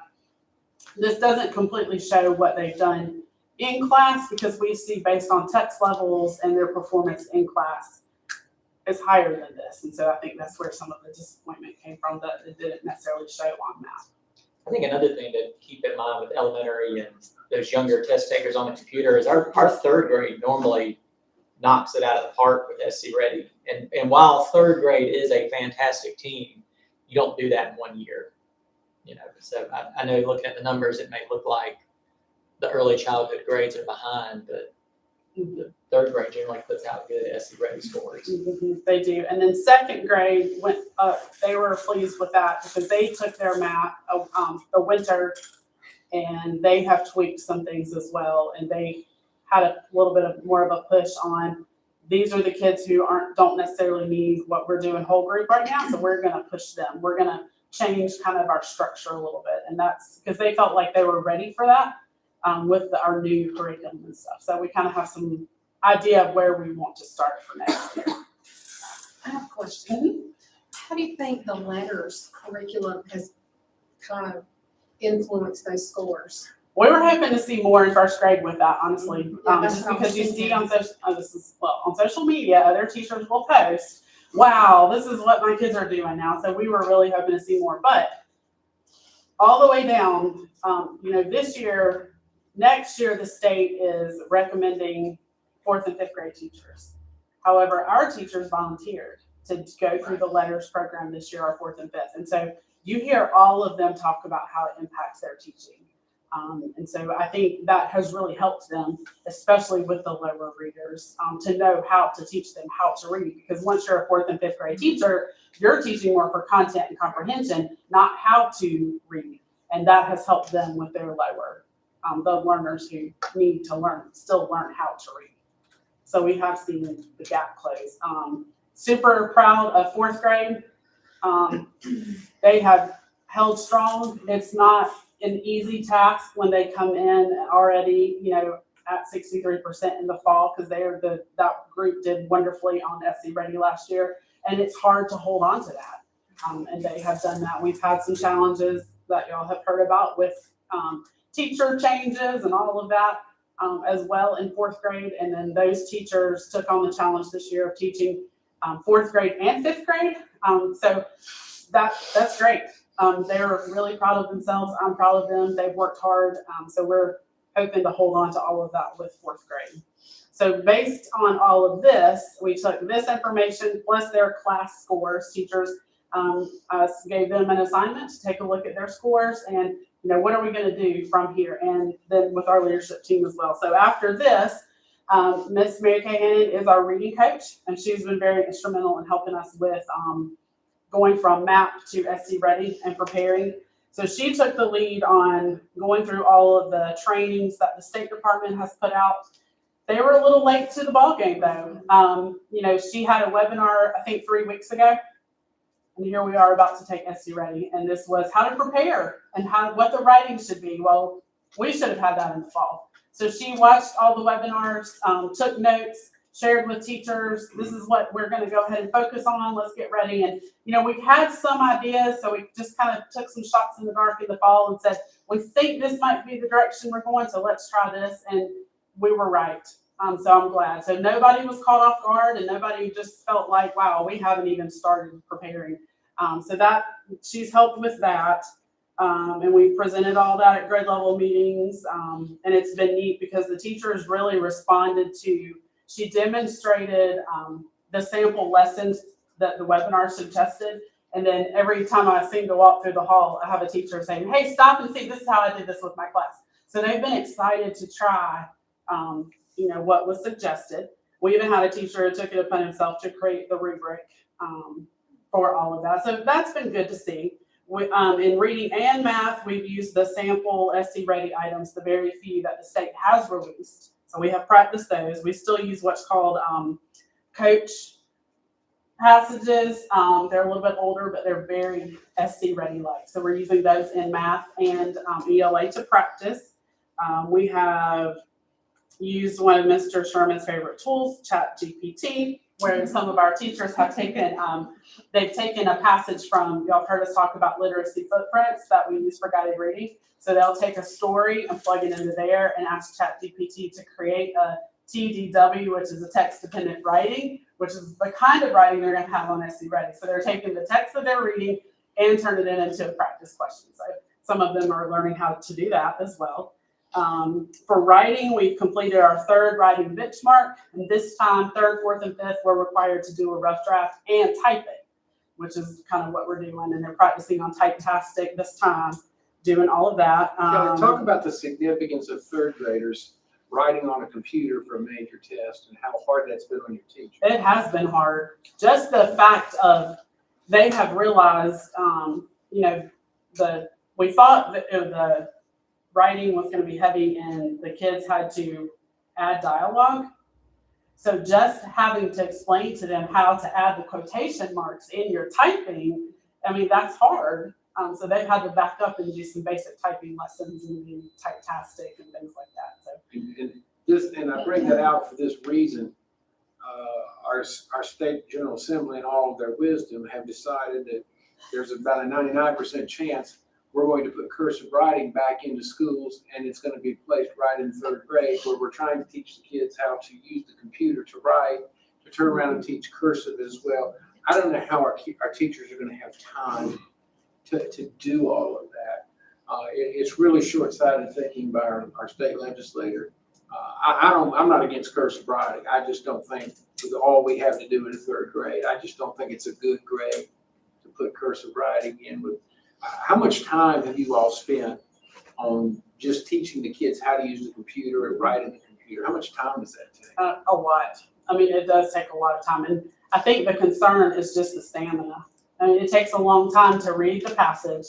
this doesn't completely show what they've done in class because we see based on text levels and their performance in class is higher than this. And so I think that's where some of the disappointment came from, that it didn't necessarily show on math. I think another thing to keep in mind with elementary and those younger test takers on the computer is our 3rd grade normally knocks it out of the park with SC Ready. And while 3rd grade is a fantastic team, you don't do that in 1 year. So I know looking at the numbers, it may look like the early childhood grades are behind, but the 3rd grade generally puts out good SC Ready scores. They do. And then 2nd grade went up. They were pleased with that because they took their math the winter and they have tweaked some things as well. And they had a little bit of more of a push on these are the kids who don't necessarily need what we're doing whole group right now. So we're going to push them. We're going to change kind of our structure a little bit. And that's because they felt like they were ready for that with our new curriculum and stuff. So we kind of have some idea of where we want to start for next year. I have a question. How do you think the letters curriculum has kind of influenced those scores? We were hoping to see more in first grade with that, honestly, that's just what I was because you see thinking. on social media, other teachers will post, wow, this is what my kids are doing now. So we were really hoping to see more, but all the way down, next year, the state is recommending 4th and 5th grade teachers. However, our teachers volunteered to go through the letters program this year, our 4th and 5th. And so you hear all of them talk about how it impacts their teaching. And so I think that has really helped them, especially with the lower readers, to know how to teach them how to read. Because once you're a 4th and 5th grade teacher, you're teaching more for content and comprehension, not how to read. And that has helped them with their lower, the learners who need to still learn how to read. So we have seen the gap close. Super proud of 4th grade. They have held strong. It's not an easy task when they come in already, at 63% in the fall, because that group did wonderfully on SC Ready last year, and it's hard to hold on to that. And they have done that. We've had some challenges that y'all have heard about with teacher changes and all of that as well in 4th grade. And then those teachers took on the challenge this year of teaching 4th grade and 5th grade. So that's great. They're really proud of themselves. I'm proud of them. They've worked hard. So we're hoping to hold on to all of that with 4th grade. So based on all of this, we took this information plus their class scores. Teachers gave them an assignment to take a look at their scores and, what are we going to do from here? And then with our leadership team as well. So after this, Miss Mary Kay Hannon is our reading coach, and she's been very instrumental in helping us with going from MAP to SC Ready and preparing. So she took the lead on going through all of the trainings that the State Department has put out. They were a little late to the ball game though. She had a webinar, I think 3 weeks ago, and here we are about to take SC Ready. And this was how to prepare and what the writing should be. Well, we should have had that in the fall. So she watched all the webinars, took notes, shared with teachers, this is what we're going to go ahead and focus on, let's get ready. And, we had some ideas, so we just kind of took some shots in the dark in the fall and said, we think this might be the direction we're going, so let's try this. And we were right. So I'm glad. So nobody was caught off guard and nobody just felt like, wow, we haven't even started preparing. So that she's helped with that. And we presented all that at grade level meetings. And it's been neat because the teachers really responded to, she demonstrated the sample lessons that the webinar suggested. And then every time I seem to walk through the hall, I have a teacher saying, hey, stop and see, this is how I did this with my class. So they've been excited to try, what was suggested. We even had a teacher who took it upon himself to create the rubric for all of that. So that's been good to see. In reading and math, we've used the sample SC Ready items, the very few that the state has released. So we have practiced those. We still use what's called coach passages. They're a little bit older, but they're very SC Ready-like. So we're using those in math and ELA to practice. We have used one of Mr. Sherman's favorite tools, ChatGPT, where some of our teachers have taken, they've taken a passage from, y'all heard us talk about literacy footprints that we use for guided reading. So they'll take a story and plug it into there and ask ChatGPT to create a TDW, which is a text-dependent writing, which is the kind of writing they're going to have on SC Ready. So they're taking the text that they're reading and turning it into a practice question. So some of them are learning how to do that as well. For writing, we've completed our 3rd writing benchmark, and this time 3rd, 4th, and 5th, we're required to do a rough draft and type it, which is kind of what we're doing. And they're practicing on Typetastic this time, doing all of that. Kelly, talk about the significance of 3rd graders writing on a computer for a major test and how hard that's been on your teacher. It has been hard. Just the fact of they have realized, we thought that the writing was going to be heavy and the kids had to add dialogue. So just having to explain to them how to add the quotation marks in your typing, that's hard. So they've had to back up and do some basic typing lessons and do Typetastic and things like that. So. And I bring that out for this reason. Our state General Assembly and all of their wisdom have decided that there's about a 99% chance we're going to put cursive writing back into schools, and it's going to be placed right in 3rd grade, where we're trying to teach the kids how to use the computer to write, to turn around and teach cursive as well. I don't know how our teachers are going to have time to do all of that. It's really short-sighted thinking by our state legislator. I'm not against cursive writing. I just don't think with all we have to do in 3rd grade, I just don't think it's a good grade to put cursive writing in with. how much time have you all spent on just teaching the kids how to use the computer and write in the computer? How much time does that take? A lot. I mean, it does take a lot of time, and I think the concern is just the stamina. I mean, it takes a long time to read the passage,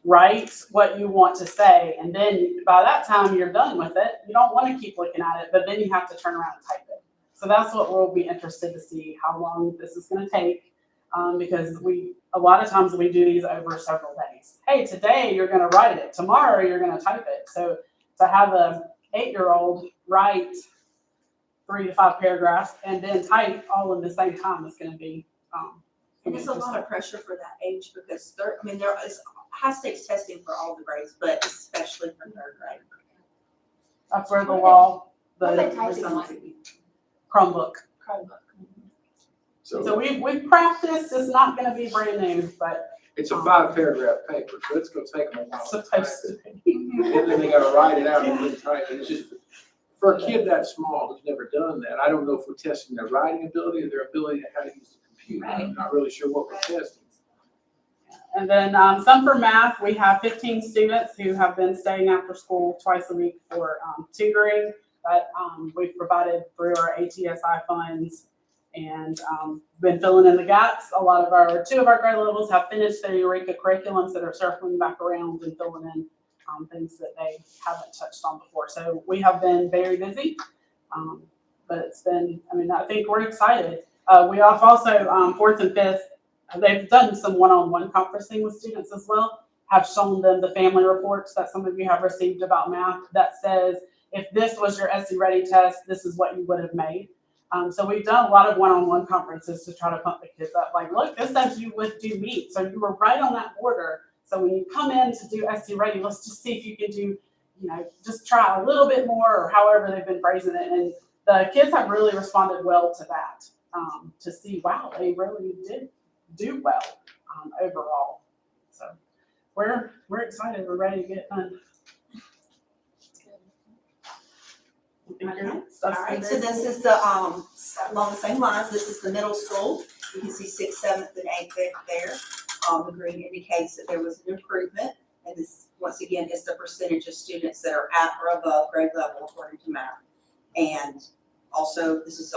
write what you want to say, and then by that time you're done with it. You don't want to keep looking at it, but then you have to turn around and type it. So that's what we'll be interested to see, how long this is going to take, because a lot of times we do these over several days. Hey, today you're going to write it, tomorrow you're going to type it. So to have a 8-year-old write 3 to 5 paragraphs and then type all in the same time is going to be. And it's a lot of pressure for that age because there is high stakes testing for all the grades, but especially for 3rd grade. That's where the wall, What are they the typing on? Chromebook. Chromebook. So we've practiced. It's not going to be brand new, but It's a 5-paragraph paper, so it's gonna take them a while. it's supposed to be. And then they gotta write it out and then type it. It's just, for a kid that small who's never done that, I don't know if we're testing their writing ability or their ability to how to use the computer. I'm not really sure what we're testing. And then some for math, we have 15 students who have been staying after school twice a week for tutoring, but we've provided through our ATSI funds and been filling in the gaps. 2 of our grade levels have finished their Eureka curriculums that are circling back around and filling in things that they haven't touched on before. So we have been very busy, but it's been, I think we're excited. We have also 4th and 5th, they've done some one-on-one conferencing with students as well, have shown them the family reports that some of you have received about math that says, if this was your SE Ready test, this is what you would have made. So we've done a lot of one-on-one conferences to try to pump the kids up. Like, look, this says you would do meat. So you were right on that border. So when you come in to do SE Ready, let's just see if you can do, just try a little bit more or however they've been phrasing it. And the kids have really responded well to that, to see, wow, they really did do well overall. So we're excited. We're ready to get done. All right, so this is the, along the same lines, this is the middle school. You can see 6th, 7th, and 8th there. The green indicates that there was an improvement. And this, once again, is the percentage of students that are at or above grade level according to math. And also, this is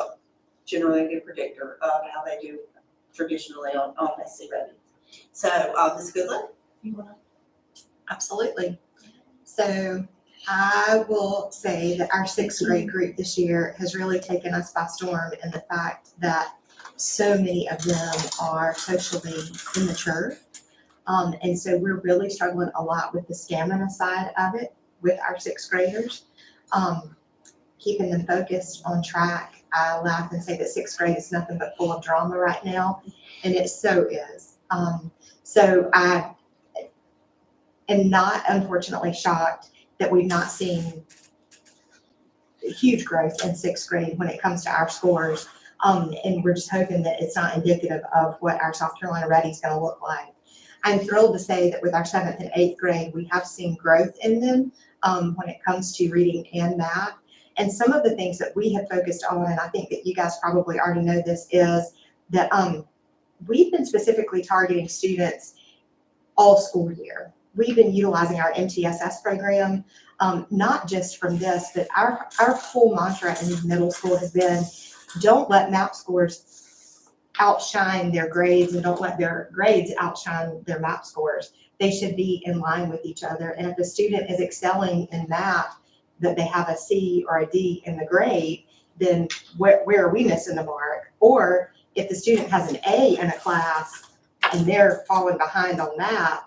generally a good predictor of how they do traditionally on SE Ready. So, Ms. Goodland, you want to? Absolutely. So I will say that our 6th grade group this year has really taken us by storm in the fact that so many of them are socially immature. And so we're really struggling a lot with the stamina side of it with our 6th graders, keeping them focused on track. I laugh and say that 6th grade is nothing but full of drama right now, and it so is. So I am not unfortunately shocked that we've not seen huge growth in 6th grade when it comes to our scores. And we're just hoping that it's not indicative of what our South Carolina Ready is going to look like. I'm thrilled to say that with our 7th and 8th grade, we have seen growth in them when it comes to reading and math. And some of the things that we have focused on, and I think that you guys probably already know this, is that we've been specifically targeting students all school year. We've been utilizing our MTSS program, not just from this, but our whole mantra in middle school has been, don't let MAP scores outshine their grades and don't let their grades outshine their MAP scores. They should be in line with each other. And if a student is excelling in MAP, that they have a C or a D in the grade, then where are we missing the mark? Or if the student has an A in a class and they're falling behind on that,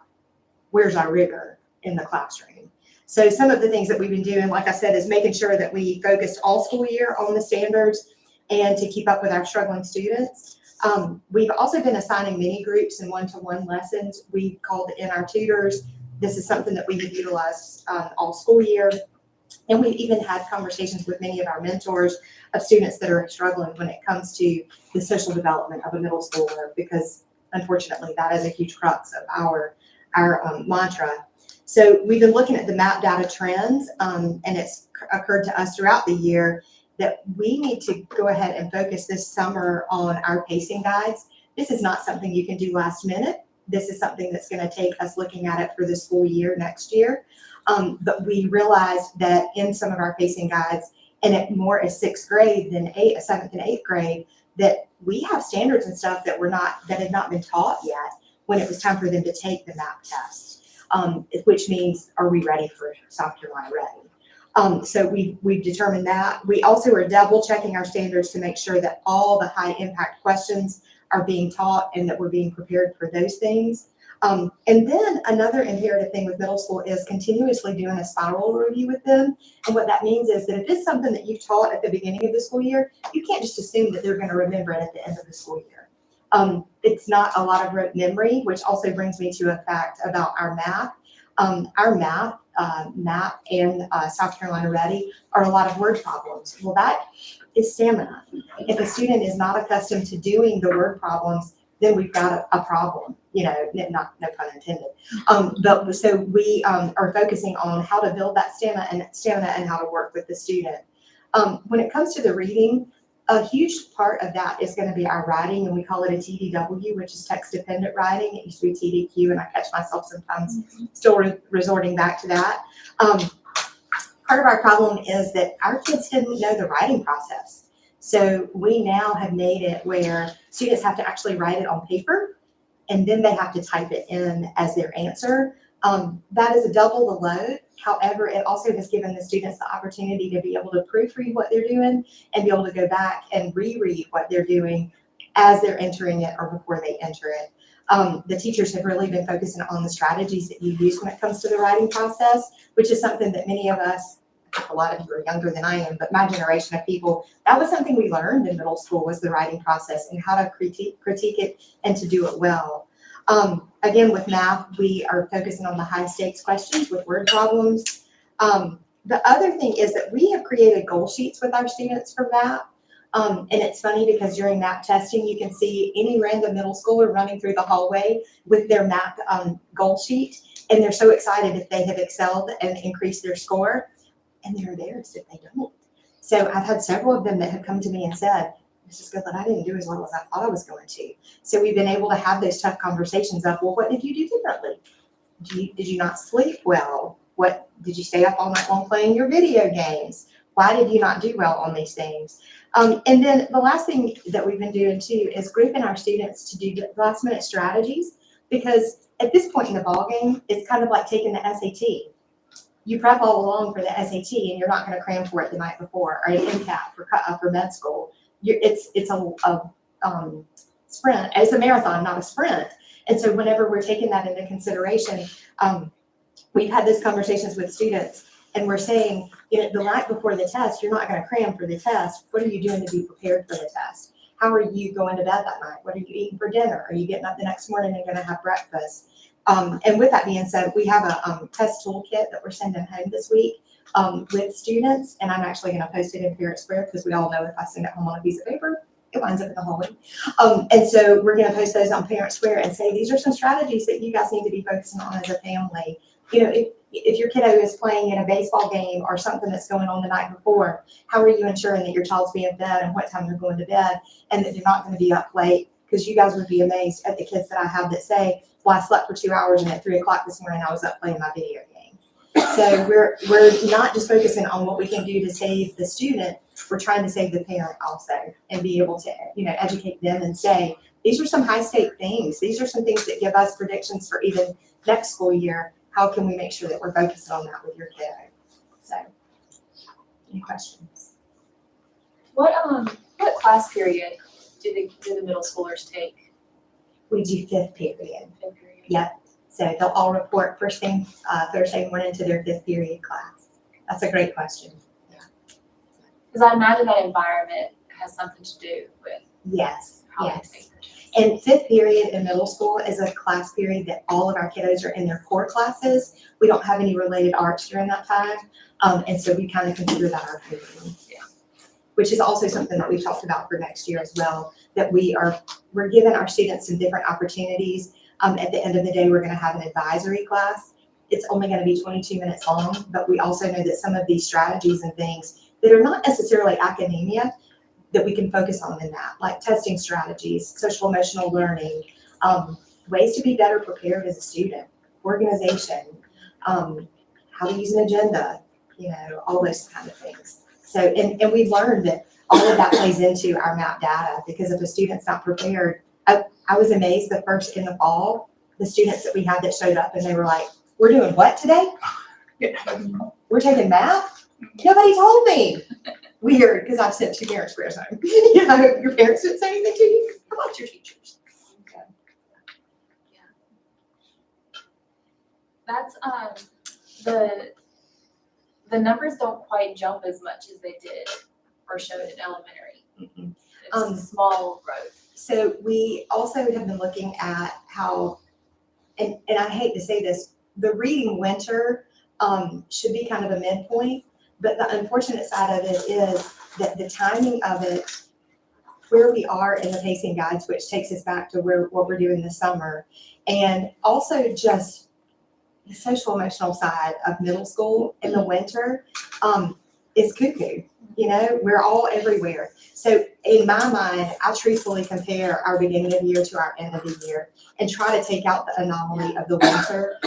where's our rigor in the classroom? So some of the things that we've been doing, like I said, is making sure that we focused all school year on the standards and to keep up with our struggling students. We've also been assigning mini groups and one-to-one lessons. We called in our tutors. This is something that we have utilized all school year. And we've even had conversations with many of our mentors of students that are struggling when it comes to the social development of a middle schooler, because unfortunately that is a huge crux of our mantra. So we've been looking at the MAP data trends, and it's occurred to us throughout the year that we need to go ahead and focus this summer on our pacing guides. This is not something you can do last minute. this is something that's gonna take us looking at it for the school year next year. But we realized that in some of our pacing guides, and it more as sixth grade than seventh and eighth grade, that we have standards and stuff that had not been taught yet when it was time for them to take the MAP test. Which means, are we ready for South Carolina Ready? So we've determined that. We also are double checking our standards to make sure that all the high impact questions are being taught and that we're being prepared for those things. And then another imperative thing with middle school is continuously doing a spiral review with them. And what that means is that if it's something that you've taught at the beginning of the school year, you can't just assume that they're going to remember it at the end of the school year. It's not a lot of rote memory, which also brings me to a fact about our math. Our math, MAP and South Carolina Ready are a lot of word problems. Well, that is stamina. If a student is not accustomed to doing the word problems, then we've got a problem, no pun intended. But so we are focusing on how to build that stamina and how to work with the student. When it comes to the reading, a huge part of that is going to be our writing, and we call it a TDW, which is text dependent writing. It used to be TDQ, and I catch myself sometimes still resorting back to that. Part of our problem is that our kids didn't know the writing process. So we now have made it where students have to actually write it on paper, and then they have to type it in as their answer. That is a double the load. However, it also has given the students the opportunity to be able to proofread what they're doing and be able to go back and reread what they're doing as they're entering it or before they enter it. The teachers have really been focusing on the strategies that you use when it comes to the writing process, which is something that many of us, a lot of you are younger than I am, but my generation of people, that was something we learned in middle school, was the writing process and how to critique it and to do it well. Again, with math, we are focusing on the high stakes questions with word problems. The other thing is that we have created goal sheets with our students for math. And it's funny because during map testing, you can see any random middle schooler running through the hallway with their map goal sheet. And they're so excited if they have excelled and increased their score. And they're embarrassed if they don't. So I've had several of them that have come to me and said, Mrs. Goodland, I didn't do as well as I thought I was going to. So we've been able to have those tough conversations of, well, what did you do differently? Did you not sleep well? What did you stay up all night long playing your video games? Why did you not do well on these things? And then the last thing that we've been doing too is grouping our students to do last minute strategies, because at this point in the ballgame, it's kind of like taking the SAT. You prep all along for the SAT and you're not going to cram for it the night before, or an MCAT for med school. It's a sprint. It's a marathon, not a sprint. And so whenever we're taking that into consideration, we've had those conversations with students, and we're saying, the night before the test, you're not going to cram for the test. What are you doing to be prepared for the test? How are you going to bed that night? What are you eating for dinner? Are you getting up the next morning and going to have breakfast? And with that being said, we have a test toolkit that we're sending home this week with students, and I'm actually going to post it in Parent Square, because we all know if I send it home on a piece of paper, it winds up in the hallway. And so we're going to post those on Parent Square and say, these are some strategies that you guys need to be focusing on as a family. If your kiddo is playing in a baseball game or something that's going on the night before, how are you ensuring that your child's being fed and what time they're going to bed, and that they're not going to be up late? Because you guys would be amazed at the kids that I have that say, well, I slept for 2 hours and at 3 o'clock this morning I was up playing my video game. So we're not just focusing on what we can do to save the student, we're trying to save the parent also, and be able to educate them and say, these are some high stake things. These are some things that give us predictions for even next school year. How can we make sure that we're focusing on that with your kiddo? So, any questions? What class period do the middle schoolers take? We do fifth period. Fifth period. Yep. So they'll all report first thing Thursday morning to their fifth period class. That's a great question. Because I imagine that environment has something to do with Yes. how they Yes. take their tests. And fifth period in middle school is a class period that all of our kiddos are in their core classes. We don't have any related arts during that time. And so we kind of consider that our period. Yeah. Which is also something that we've talked about for next year as well, that we're giving our students some different opportunities. At the end of the day, we're going to have an advisory class. It's only going to be 22 minutes long, but we also know that some of these strategies and things that are not necessarily academia, that we can focus on in that, like testing strategies, social emotional learning, ways to be better prepared as a student, organization, how to use an agenda, all those kind of things. So, and we've learned that all of that plays into our MAP data, because if a student's not prepared, I was amazed in the fall, the students that we had that showed up and they were like, we're doing what today? We're taking math? Nobody told me. Weird, because I've sent 2 parents prayers home. Your parents didn't say anything to you? How about your teachers? That's, the numbers don't quite jump as much as they did or showed in elementary. It's a small growth. So we also have been looking at how, and I hate to say this, the reading winter should be kind of a midpoint, but the unfortunate side of it is that the timing of it, where we are in the pacing guides, which takes us back to what we're doing this summer, and also just the social emotional side of middle school in the winter is cuckoo. We're all everywhere. So in my mind, I truthfully compare our beginning of year to our end of the year and try to take out the anomaly of the winter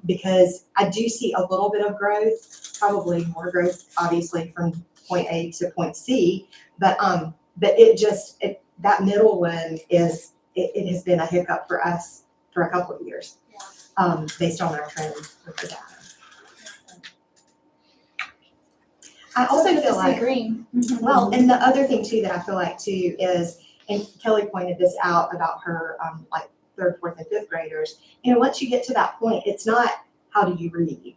because I do see a little bit of growth, probably more growth, obviously, from point A to point C. But that middle one it has been a hiccup for us for a couple of years based on our trend with the data. I also feel like, well, and the other thing too that I feel like too is, and Kelly pointed this out about her like 3rd, 4th, and 5th graders. Once you get to that point, it's not how do you read,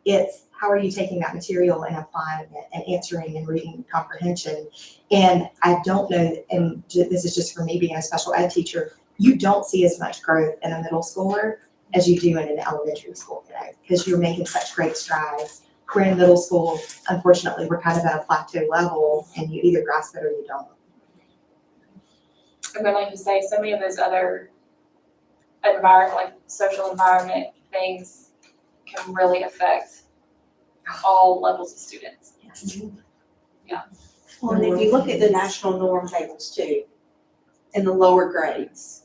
it's how are you taking that material and applying it and answering and reading comprehension. And I don't know, and this is just for me being a special ed teacher, you don't see as much growth in a middle schooler as you do in an elementary school today because you're making such great strides. We're in middle school, unfortunately, we're kind of at a plateau level and you either grasp it or you don't. And then like you say, so many of those other like social environment things can really affect all levels of students. Yes. Well, and if you look at the national norm tables too, in the lower grades,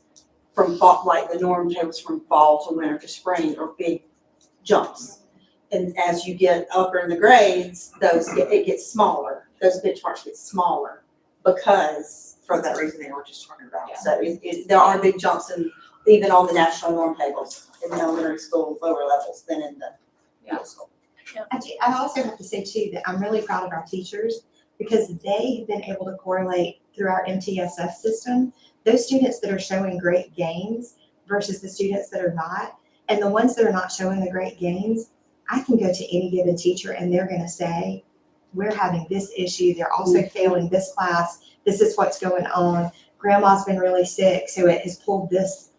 from fall, like the norm tables from fall to winter to spring are big jumps. And as you get upper in the grades, it gets smaller. Those benchmarks get smaller because for that reason they were just talking about. Yeah. So there are big jumps in even on the national norm tables in the elementary school lower levels than in the middle school. I also have to say too that I'm really proud of our teachers because they have been able to correlate through our MTSS system those students that are showing great gains versus the students that are not. And the ones that are not showing the great gains, I can go to any given teacher and they're going to say, we're having this issue. They're also failing this class. This is what's going on. Grandma's been really sick, so it has pulled this,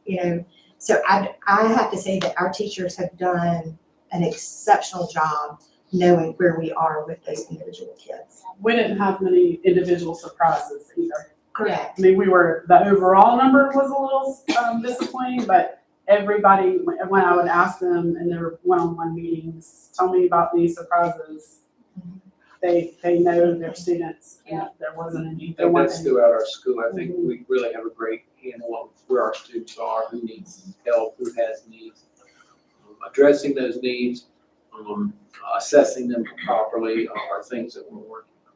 So I have to say that our teachers have done an exceptional job knowing where we are with those individual kids. We didn't have many individual surprises either. Correct. I mean, the overall number was a little disappointing, but everybody, when I would ask them in their one-on-one meetings, tell me about these surprises, they know their students, and there wasn't any. I think that's throughout our school. I think we really have a great handle on where our students are, who needs help, who has needs. Addressing those needs, assessing them properly are things that we're working on.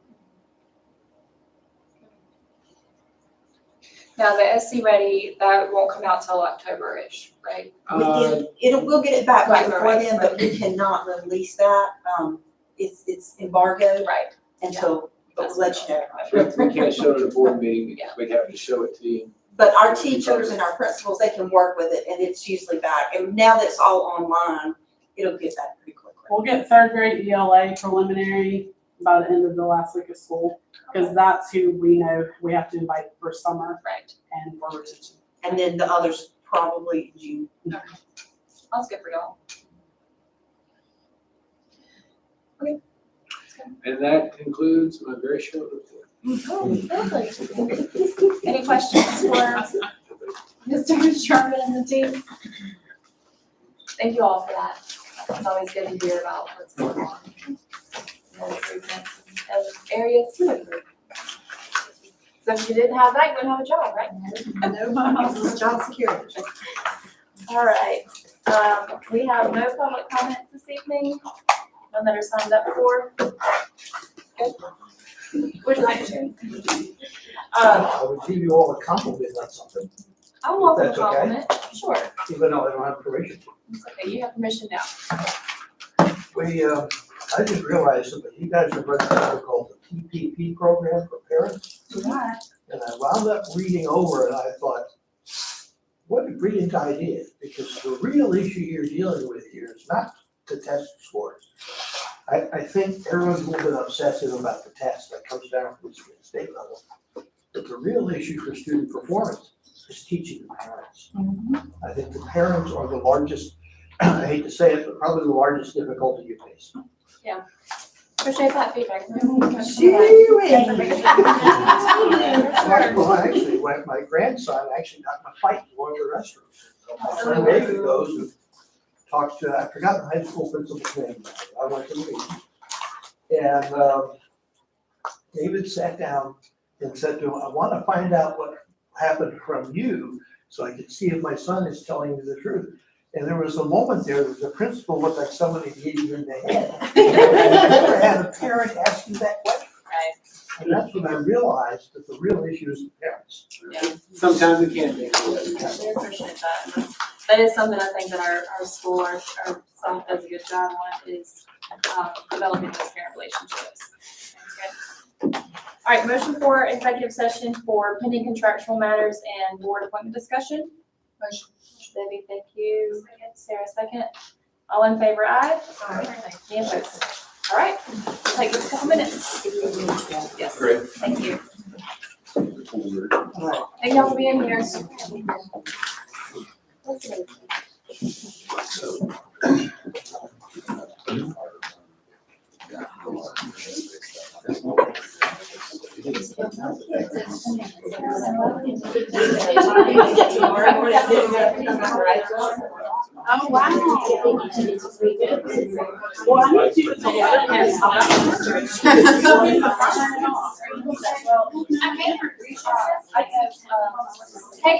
Now, the SC Ready, that won't come out till October-ish, right? We'll get it back Right, before right, then, but we cannot release that. It's embargoed Right. until, but we'll let you know. We can't show it at a board meeting because we'd have to show it to you. But our teachers and our principals, they can work with it and it's usually back. And now that it's all online, it'll get back pretty quickly. We'll get 3rd grade ELA preliminary by the end of the last week of school, because that's who we know we have to invite for summer. Right. And for retention. And then the others probably June. That's good for y'all. Okay. And that concludes my very short report. Any questions for Mr. Sherman and the team? Thank you all for that. It's always good to hear about what's going on. And improvements and areas to improve. So if you didn't have that, you wouldn't have a job, right? No, job security. All right, we have no public comments this evening, none that are signed up for. Good. Would you like to? I would give you all a compliment on something, I will welcome a That's okay. compliment, sure, even though I don't have permission. it's okay, you have permission now. I didn't realize that you guys are running something called the TPP program for parents. And I wound up reading over and I thought, what a brilliant idea, because the real issue you're dealing with here is not the test scores. I think everyone's a little bit obsessive about the test that comes down from the state level. But the real issue for student performance is teaching the parents. I think the parents are the largest, I hate to say it, but probably the largest difficulty you face. Appreciate that feedback. Well, actually, when my grandson actually got in a fight in one of the restrooms. My friend David goes and talks to, I forgot the high school principal's name, I went to the meeting. And David sat down and said to him, I want to find out what happened from you so I can see if my son is telling me the truth. And there was a moment there, the principal looked like somebody hit him in the head. I never had a parent ask you that question. Right. And that's when I realized that the real issue is the parents. Sometimes we can't make it. We appreciate that. And that is something I think that our school, our staff does a good job on, is developing those parent relationships. Sounds good. All right, motion for executive session for pending contractual matters and board appointment discussion. Motion. Debbie, thank you. Sarah, second. All in favor, aye? Aye. Any opposed? All right, we'll take just a couple minutes. Yes. Great. Thank you. Thank y'all for being here. Oh, wow. Well, I need you to know that Hey,